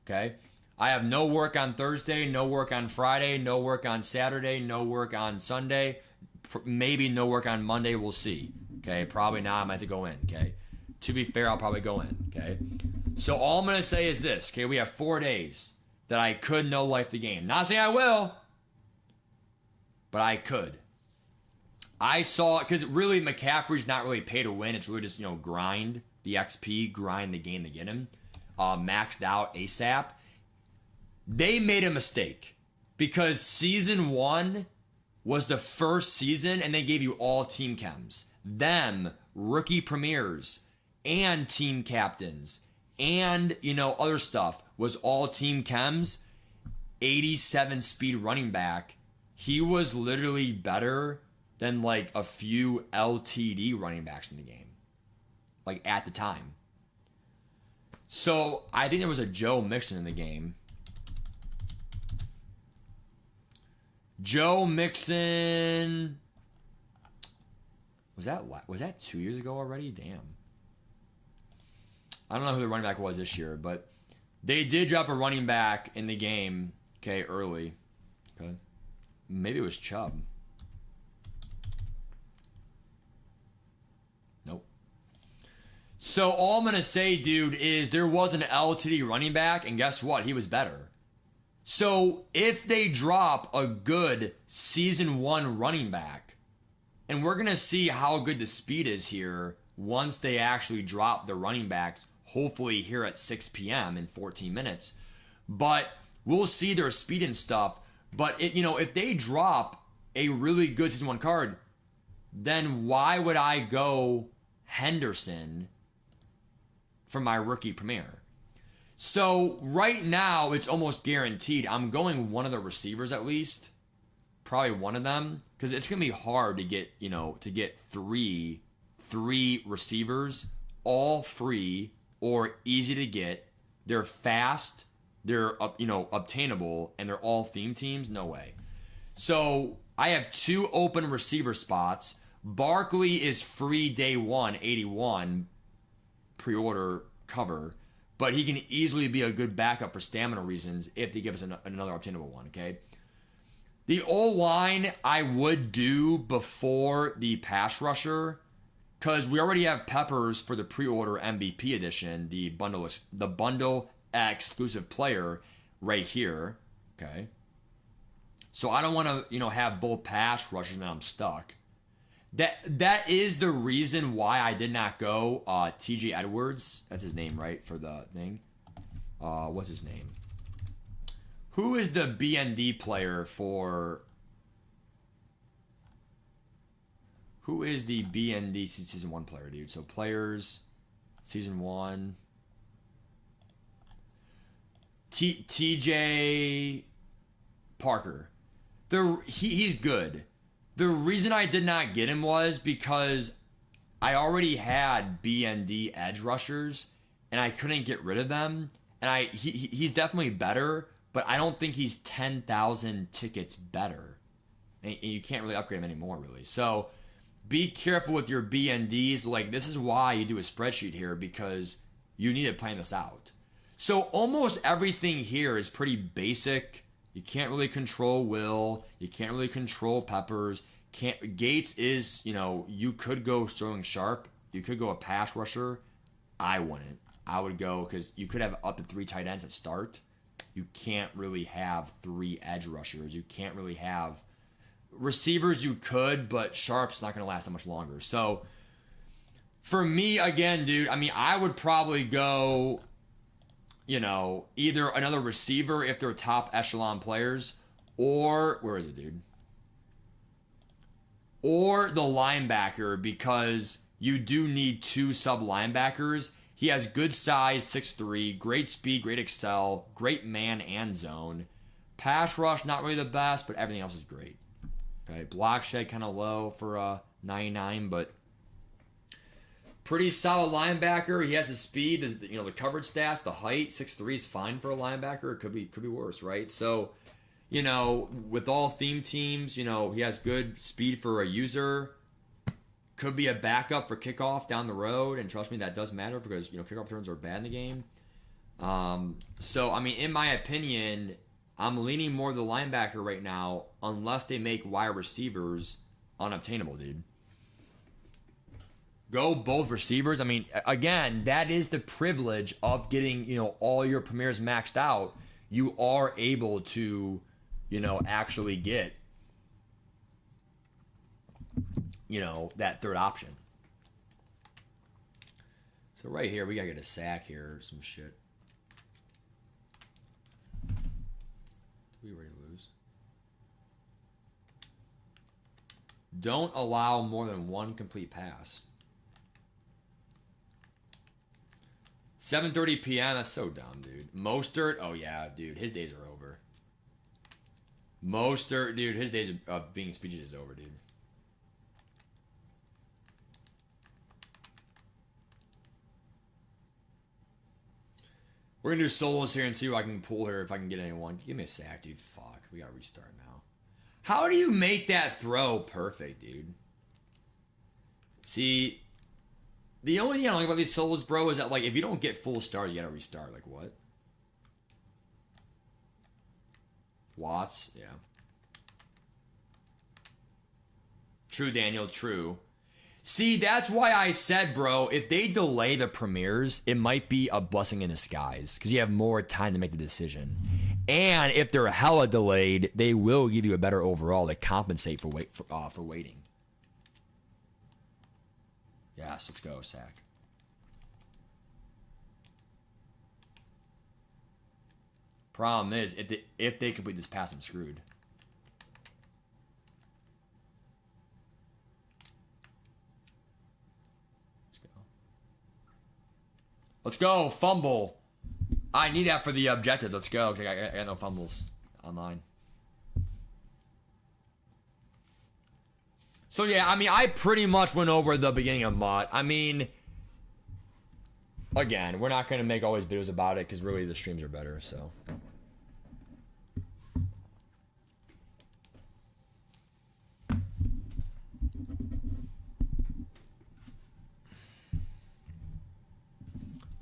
Okay? I have no work on Thursday, no work on Friday, no work on Saturday, no work on Sunday, maybe no work on Monday. We'll see. Okay? Probably not. I might have to go in. Okay? To be fair, I'll probably go in. Okay? So all I'm going to say is this. Okay? We have 4 days that I could no life the game. Not saying I will. But I could. I saw, because really McCaffrey's not really pay to win. It's really just, grind the XP, grind the game to get him. Maxed out ASAP. They made a mistake. Because season 1 was the first season and they gave you all team chems. Them, rookie premiers, and team captains, and, other stuff was all team chems. 87 speed running back. He was literally better than like a few LTD running backs in the game. Like at the time. So I think there was a Joe Mixon in the game. Joe Mixon. Was that 2 years ago already? Damn. I don't know who the running back was this year, but they did drop a running back in the game, okay, early. Okay. Maybe it was Chubb. Nope. So all I'm going to say, dude, is there was an LTD running back, and guess what? He was better. So if they drop a good season 1 running back, and we're going to see how good the speed is here once they actually drop the running backs, hopefully here at 6 p.m. in 14 minutes. But we'll see their speed and stuff. But if they drop a really good season 1 card, then why would I go Henderson for my rookie premier? So right now it's almost guaranteed I'm going one of the receivers at least, probably one of them, because it's gonna be hard to get 3 3 receivers, all free or easy to get. They're fast, they're obtainable, and they're all theme teams. No way. So I have 2 open receiver spots. Barkley is free day 1, 81 pre-order cover, but he can easily be a good backup for stamina reasons if they give us another obtainable one. Okay. The O-line I would do before the pass rusher, because we already have Peppers for the pre-order MVP edition, the bundle exclusive player right here. Okay. So I don't want to, have both pass rushers and I'm stuck. That is the reason why I did not go TJ Edwards. That's his name, right? For the thing. What's his name? Who is the BND player for... Who is the BND Season 1 player, dude? So players, Season 1. TJ Parker. He's good. The reason I did not get him was because I already had BND edge rushers and I couldn't get rid of them. And he's definitely better, but I don't think he's 10,000 tickets better. And you can't really upgrade him anymore, really. So be careful with your BNDs. Like, this is why you do a spreadsheet here, because you need to plan this out. So almost everything here is pretty basic. You can't really control Will. You can't really control Peppers. Gates is, you could go Sterling Sharp. You could go a pass rusher. I wouldn't. I would go, because you could have up to 3 tight ends at start. You can't really have 3 edge rushers. You can't really have receivers. You could, but Sharp's not going to last that much longer. So for me, again, dude, I would probably go, either another receiver if they're top echelon players, or where is it, dude? Or the linebacker, because you do need 2 sub linebackers. He has good size, 6'3", great speed, great excel, great man and zone. Pass rush, not really the best, but everything else is great. Okay, block shed kind of low for 99, but pretty solid linebacker. He has the speed, the coverage stats, the height. 6'3" is fine for a linebacker. It could be worse, right? So, with all theme teams, he has good speed for a user. Could be a backup for kickoff down the road, and trust me, that does matter because kickoff returns are bad in the game. So in my opinion, I'm leaning more to the linebacker right now, unless they make wide receivers unobtainable, dude. Go both receivers. Again, that is the privilege of getting, all your premieres maxed out. You are able to, actually get, that third option. So right here, we gotta get a sack here or some shit. We ready to lose? Don't allow more than 1 complete pass. 7:30 p.m. That's so dumb, dude. Mostert, oh yeah, dude, his days are over. Mostert, dude, his days of being speeches is over, dude. We're gonna do solos here and see what I can pull here if I can get anyone. Give me a sack, dude. Fuck, we gotta restart now. How do you make that throw perfect, dude? See, the only thing I don't like about these solos, bro, is that, like, if you don't get full stars, you gotta restart. Like, what? Watts? Yeah. True, Daniel, true. See, that's why I said, bro, if they delay the premieres, it might be a blessing in disguise, because you have more time to make the decision. And if they're hella delayed, they will give you a better overall to compensate for waiting. Yes, let's go, Sack. Problem is, if they complete this pass, I'm screwed. Let's go, fumble. I need that for the objectives. Let's go, because I got no fumbles online. So yeah, I mean, I pretty much went over the beginning of MUT. I mean, again, we're not going to make always videos about it because really the streams are better, so.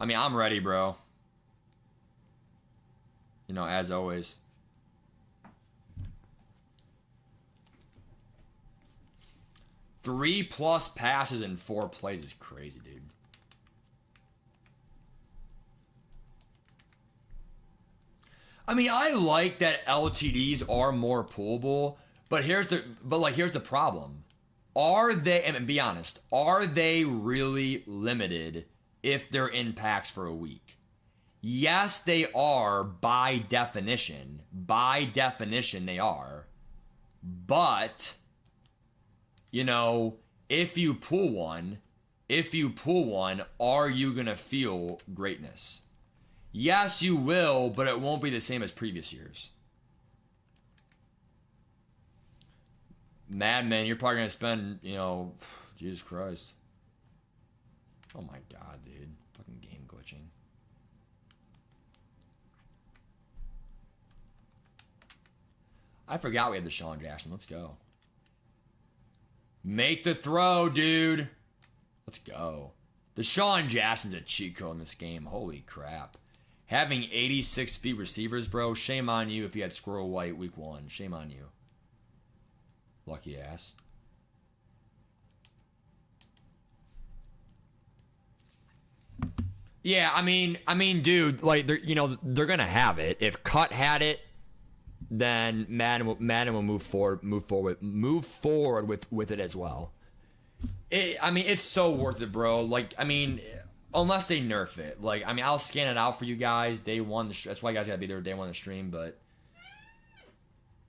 I mean, I'm ready, bro. You know, as always. Three plus passes in 4 plays is crazy, dude. I mean, I like that LTDs are more pullable, but here's the problem. Are they, and be honest, are they really limited if they're in packs for a week? Yes, they are by definition. By definition, they are. But, you know, if you pull one, are you going to feel greatness? Yes, you will, but it won't be the same as previous years. Madman, you're probably going to spend, you know, Jesus Christ. Oh my God, dude. Fucking game glitching. I forgot we had the Deshaun Jackson. Let's go. Make the throw, dude. Let's go. Deshaun Jackson's a cheat code in this game. Holy crap. Having 86 speed receivers, bro. Shame on you if you had Squirrel White week 1. Shame on you. Lucky ass. Yeah, I mean, dude, like, they're gonna have it. If Cut had it, then Madden will move forward with it as well. I mean, it's so worth it, bro. Like, I mean, unless they nerf it. Like, I mean, I'll scan it out for you guys day one. That's why you guys gotta be there day one of the stream. But,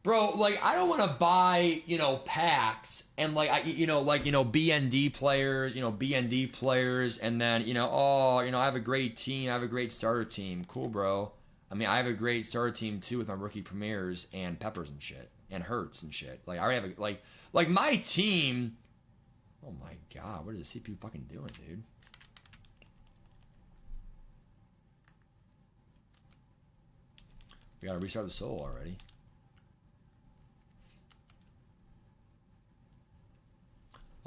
bro, like, I don't want to buy, you know, packs and like, BND players, and then, you know, oh, you know, I have a great team, I have a great starter team. Cool, bro. I mean, I have a great starter team too with my rookie premieres and Peppers and shit and Hurts and shit. Like, I already have like my team. Oh my God, what is the CPU fucking doing, dude? We gotta restart the soul already.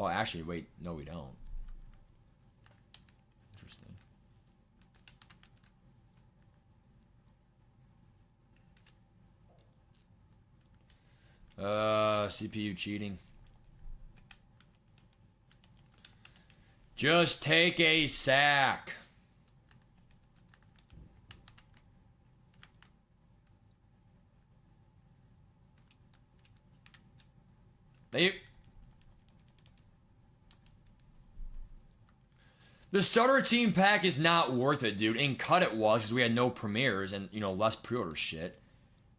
Oh, actually, wait, no, we don't. Interesting. CPU cheating. Just take a sack. The starter team pack is not worth it, dude. In Cut it was, because we had no premieres and, you know, less pre-order shit.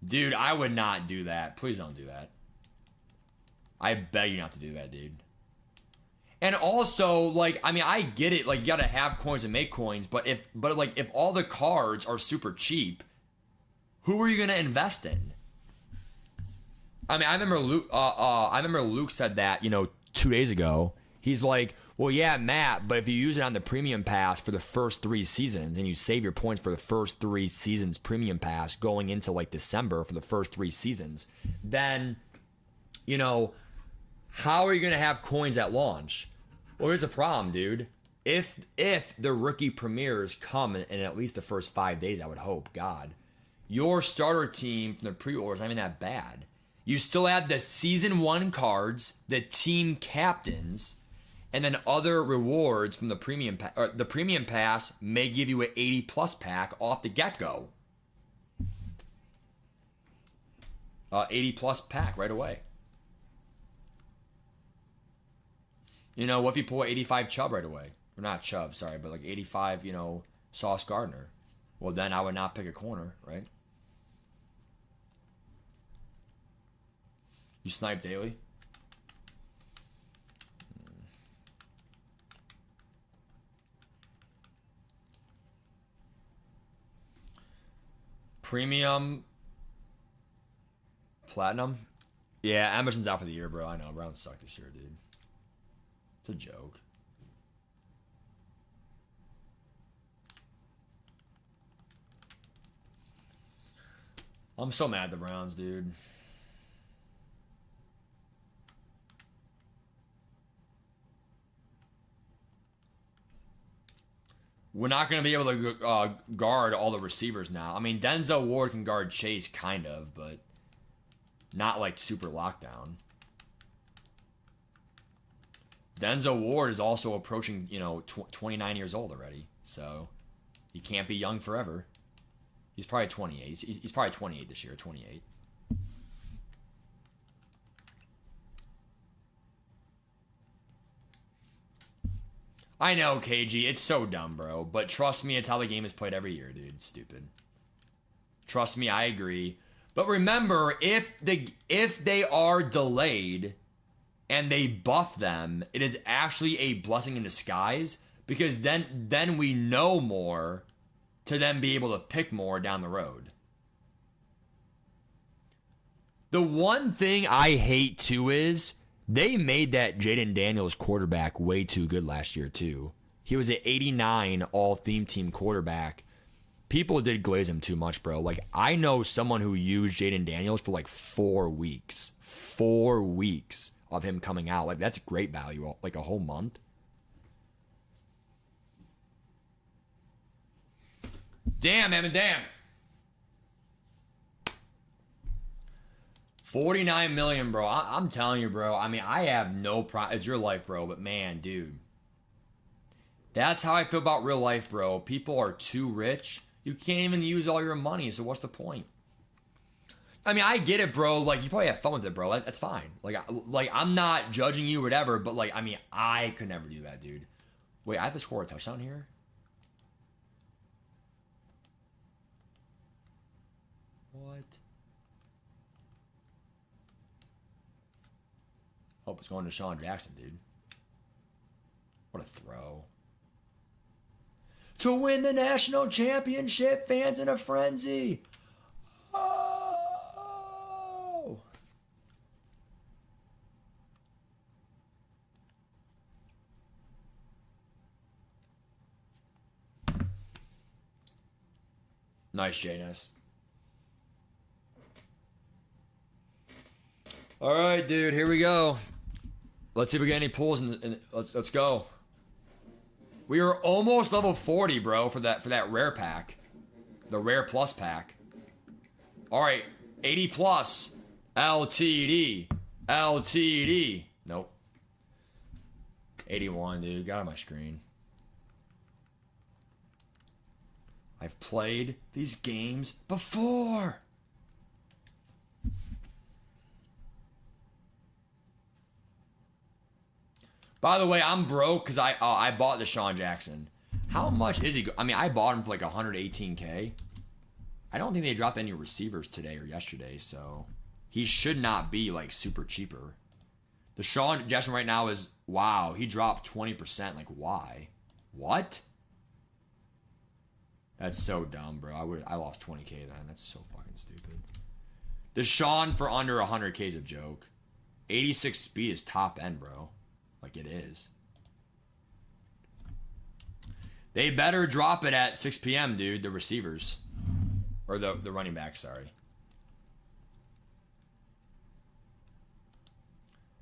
Dude, I would not do that. Please don't do that. I beg you not to do that, dude. And also, like, I mean, I get it. Like, you gotta have coins and make coins, but if all the cards are super cheap, who are you gonna invest in? I mean, I remember Luke said that, you know, 2 days ago. He's like, well, yeah, Matt, but if you use it on the premium pass for the first 3 seasons and you save your points for the first 3 seasons premium pass going into like December for the first 3 seasons, then, you know, how are you going to have coins at launch? Well, here's the problem, dude. If the rookie premieres come in at least the first 5 days, I would hope, God, your starter team from the pre-orders not even that bad. You still have the season 1 cards, the team captains, and then other rewards from the premium the premium pass may give you an 80 plus pack off the get-go. 80 plus pack right away. You know, what if you pull 85 Chubb right away? Or not Chubb, sorry, but like 85, you know, Sauce Gardner. Well, then I would not pick a corner, right? You snipe daily? Premium Platinum? Yeah, Emerson's out for the year, bro. I know. Browns suck this year, dude. It's a joke. I'm so mad at the Browns, dude. We're not going to be able to guard all the receivers now. I mean, Denzel Ward can guard Chase, kind of, but not like super lockdown. Denzel Ward is also approaching, 29 years old already. So he can't be young forever. He's probably 28. He's probably 28 this year, 28. I know, KG, it's so dumb, bro. But trust me, it's how the game is played every year, dude. It's stupid. Trust me, I agree. But remember, if they are delayed and they buff them, it is actually a blessing in disguise, because then we know more to then be able to pick more down the road. The one thing I hate too is they made that Jaden Daniels quarterback way too good last year too. He was an 89 all-theme team quarterback. People did glaze him too much, bro. Like, I know someone who used Jaden Daniels for like 4 weeks. 4 weeks of him coming out. Like, that's great value. Like a whole month. Damn, Evan, damn. 49 million, bro. I'm telling you, bro. I mean, I have no problem. It's your life, bro. But man, dude. That's how I feel about real life, bro. People are too rich. You can't even use all your money, so what's the point? I mean, I get it, bro. Like, you probably have fun with it, bro. That's fine. Like, I'm not judging you or whatever, but, like, I mean, I could never do that, dude. Wait, I have to score a touchdown here? What? Hope it's going to Sean Jackson, dude. What a throw. To win the national championship, fans in a frenzy. Oh! Nice, J-Ness. All right, dude, here we go. Let's see if we get any pulls, and let's go. We are almost level 40, bro, for that rare pack. The rare plus pack. All right, 80 plus. LTD. LTD. Nope. 81, dude. Got on my screen. I've played these games before. By the way, I'm broke because I bought Deshaun Jackson. How much is he? I mean, I bought him for like 118K. I don't think they dropped any receivers today or yesterday, so he should not be like super cheaper. Deshaun Jackson right now is, wow, he dropped 20%. Like, why? What? That's so dumb, bro. I lost 20K then. That's so fucking stupid. Deshaun for under 100K is a joke. 86 speed is top end, bro. Like, it is. They better drop it at 6 p.m., dude, the receivers. Or the running back, sorry.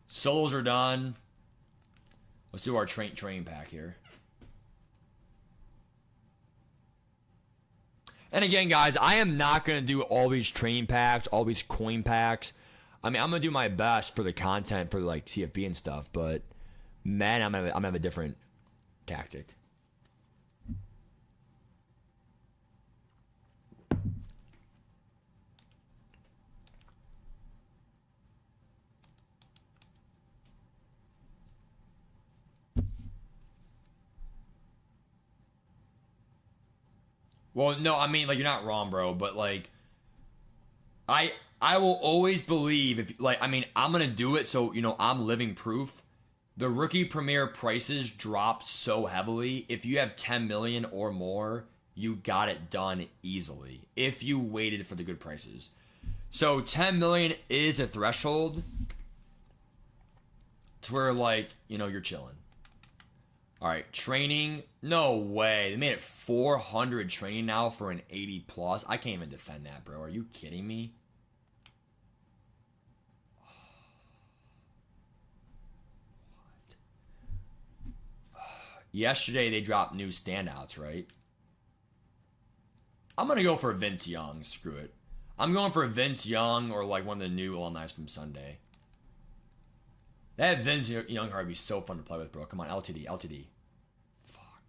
Souls are done. Let's do our train pack here. And again, guys, I am not going to do all these train packs, all these coin packs. I mean, I'm going to do my best for the content for, like, CFB and stuff, but... man, I'm gonna have a different tactic. Well, no, I mean, like, you're not wrong, bro, but, like, I will always believe, if, like, I mean, I'm gonna do it, so, I'm living proof. The rookie premier prices drop so heavily. If you have 10 million or more, you got it done easily if you waited for the good prices. So 10 million is a threshold to where, like, you're chilling. All right, training. No way. They made it 400 training now for an 80 plus. I can't even defend that, bro. Are you kidding me? Yesterday they dropped new standouts, right? I'm gonna go for Vince Young. Screw it. I'm going for Vince Young or like one of the new alumni from Sunday. That Vince Young card would be so fun to play with, bro. Come on, LTD, LTD. Fuck.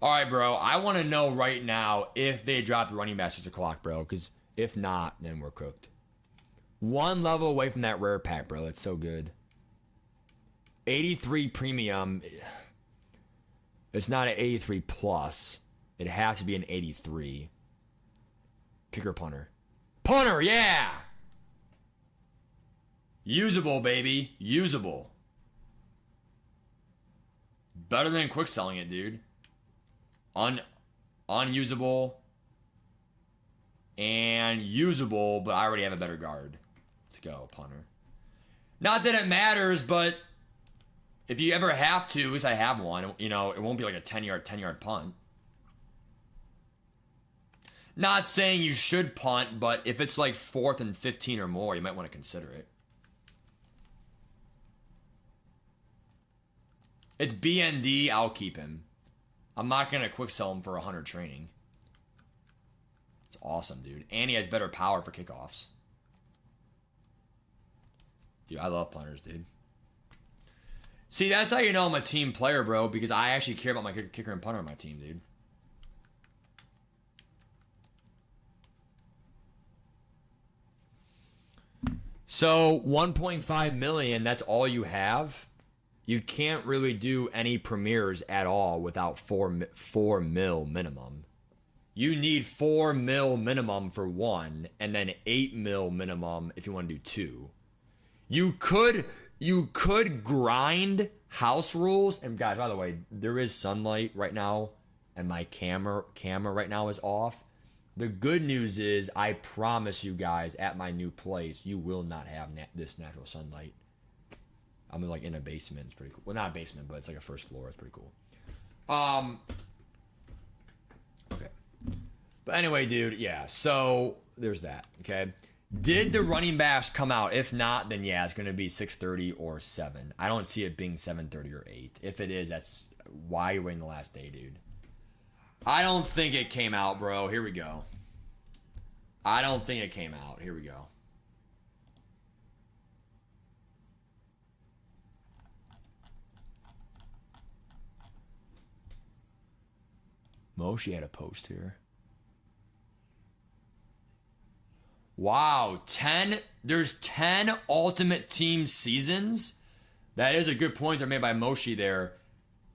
All right, bro. I want to know right now if they drop the running back 6 o'clock, bro. Because if not, then we're cooked. One level away from that rare pack, bro. That's so good. 83 premium. It's not an 83 plus. It has to be an 83. Kicker punter. Punter, yeah! Usable, baby. Usable. Better than quick selling it, dude. Unusable. And usable, but I already have a better guard. Let's go, punter. Not that it matters, but if you ever have to, at least I have one, you know, it won't be like a 10-yard punt. Not saying you should punt, but if it's like 4th and 15 or more, you might want to consider it. It's BND, I'll keep him. I'm not going to quick sell him for 100 training. It's awesome, dude. And he has better power for kickoffs. Dude, I love punters, dude. See, that's how you know I'm a team player, bro, because I actually care about my kicker and punter on my team, dude. So 1.5 million, that's all you have. You can't really do any premieres at all without 4 mil minimum. You need 4 mil minimum for one, and then 8 mil minimum if you want to do two. You could grind house rules. And guys, by the way, there is sunlight right now, and my camera right now is off. The good news is, I promise you guys, at my new place, you will not have this natural sunlight. I'm like in a basement. It's pretty cool. Well, not a basement, but it's like a first floor. It's pretty cool. Okay. But anyway, dude, yeah. So there's that. Okay. Did the running backs come out? If not, then yeah, it's gonna be 6:30 or 7. I don't see it being 7:30 or 8. If it is, that's why you're waiting the last day, dude. I don't think it came out, bro. Here we go. I don't think it came out. Here we go. Moshi had a post here. Wow, 10. There's 10 Ultimate Team seasons. That is a good point there made by Moshi there.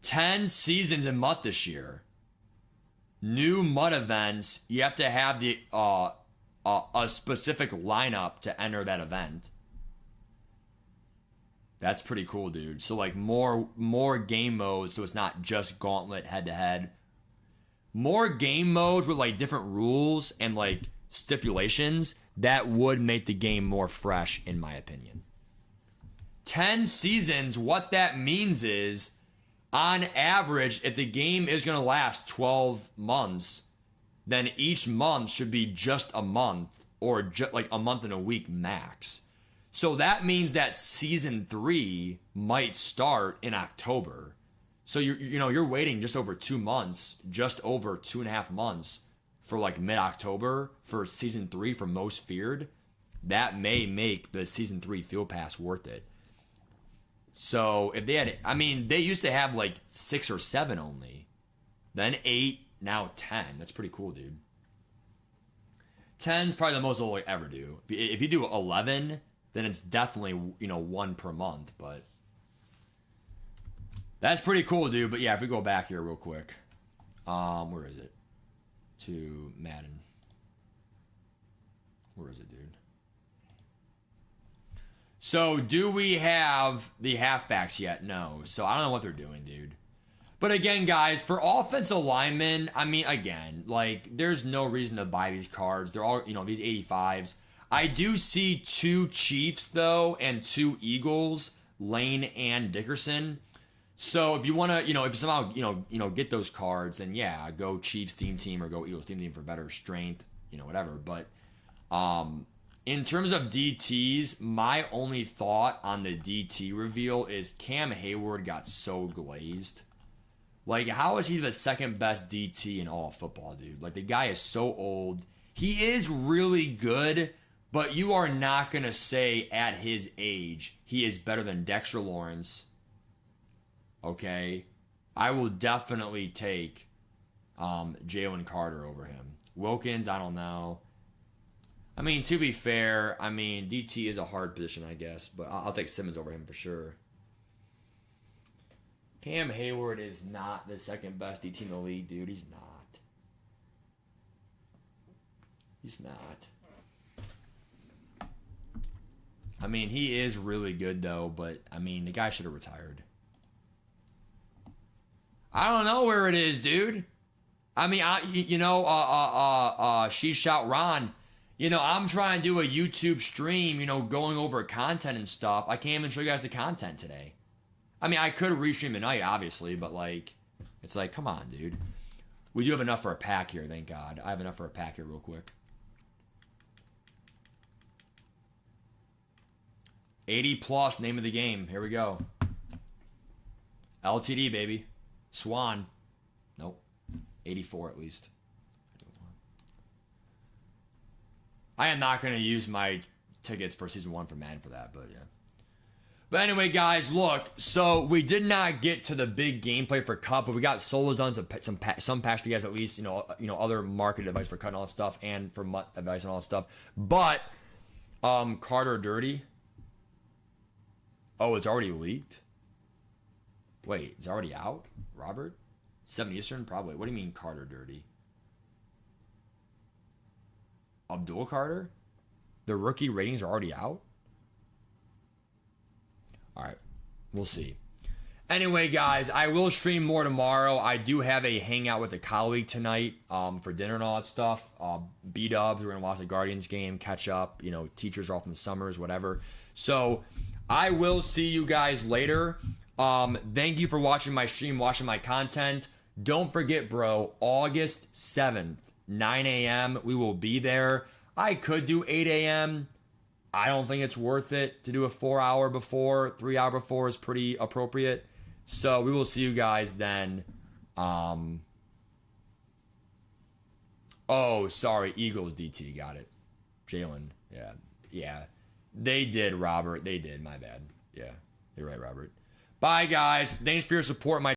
10 seasons in MUT this year. New MUT events. You have to have the a specific lineup to enter that event. That's pretty cool, dude. So like more game modes, so it's not just gauntlet head to head. More game modes with like different rules and like stipulations that would make the game more fresh, in my opinion. 10 seasons, what that means is, on average, if the game is going to last 12 months, then each month should be just a month, or just like a month and a week max. So that means that season 3 might start in October. So you're waiting just over 2 months, just over 2.5 months for like mid-October for season 3 for Most Feared. That may make the season 3 field pass worth it. So if they had, I mean, they used to have like 6 or 7 only, then 8, now 10. That's pretty cool, dude. 10's probably the most they'll ever do. If you do 11, then it's definitely, 1 per month, but that's pretty cool, dude. But yeah, if we go back here real quick, where is it? To Madden. Where is it, dude? So, do we have the halfbacks yet? No. So, I don't know what they're doing, dude. But again, guys, for offensive linemen, I mean, again, like, there's no reason to buy these cards. They're all, these 85s. I do see 2 Chiefs, though, and 2 Eagles, Lane and Dickerson. So if you want to, if you somehow, get those cards, then yeah, go Chiefs theme team or go Eagles theme team for better strength, whatever. But in terms of DTs, my only thought on the DT reveal is Cam Hayward got so glazed. Like, how is he the second best DT in all of football, dude? Like, the guy is so old. He is really good, but you are not going to say at his age he is better than Dexter Lawrence. Okay? I will definitely take Jalen Carter over him. Wilkins, I don't know. I mean, to be fair, DT is a hard position, I guess, but I'll take Simmons over him for sure. Cam Hayward is not the second best DT in the league, dude. He's not. He's not. I mean, he is really good, though, but, the guy should have retired. I don't know where it is, dude. She Shout Ron, I'm trying to do a YouTube stream, going over content and stuff. I can't even show you guys the content today. I could restream tonight, obviously, but, it's like, come on, dude. We do have enough for a pack here, thank God. I have enough for a pack here real quick. 80 plus, name of the game. Here we go. LTD, baby. Swan. Nope. 84 at least. I am not going to use my tickets for Season 1 for Madden for that, but yeah. But anyway, guys, look. So we did not get to the big gameplay for cut, but we got solos on some packs for you guys at least. Other market advice for cut and all that stuff, and for MUT advice and all that stuff. But Carter Dirty. Oh, it's already leaked. Wait, it's already out, Robert? 7 Eastern, probably. What do you mean Carter Dirty? Abdul Carter? The rookie ratings are already out? All right, we'll see. Anyway, guys, I will stream more tomorrow. I do have a hangout with a colleague tonight for dinner and all that stuff. B-dubs, we're going to watch the Guardians game, catch up. Teachers are off in the summers, whatever. So I will see you guys later. Thank you for watching my stream, watching my content. Don't forget, bro, August 7th, 9 a.m. We will be there. I could do 8 a.m. I don't think it's worth it to do a 4-hour before. 3-hour before is pretty appropriate. So we will see you guys then. Oh, sorry. Eagles DT. Got it. Jalen. Yeah. They did, Robert. They did. My bad. Yeah. You're right, Robert. Bye, guys. Thanks for your support, my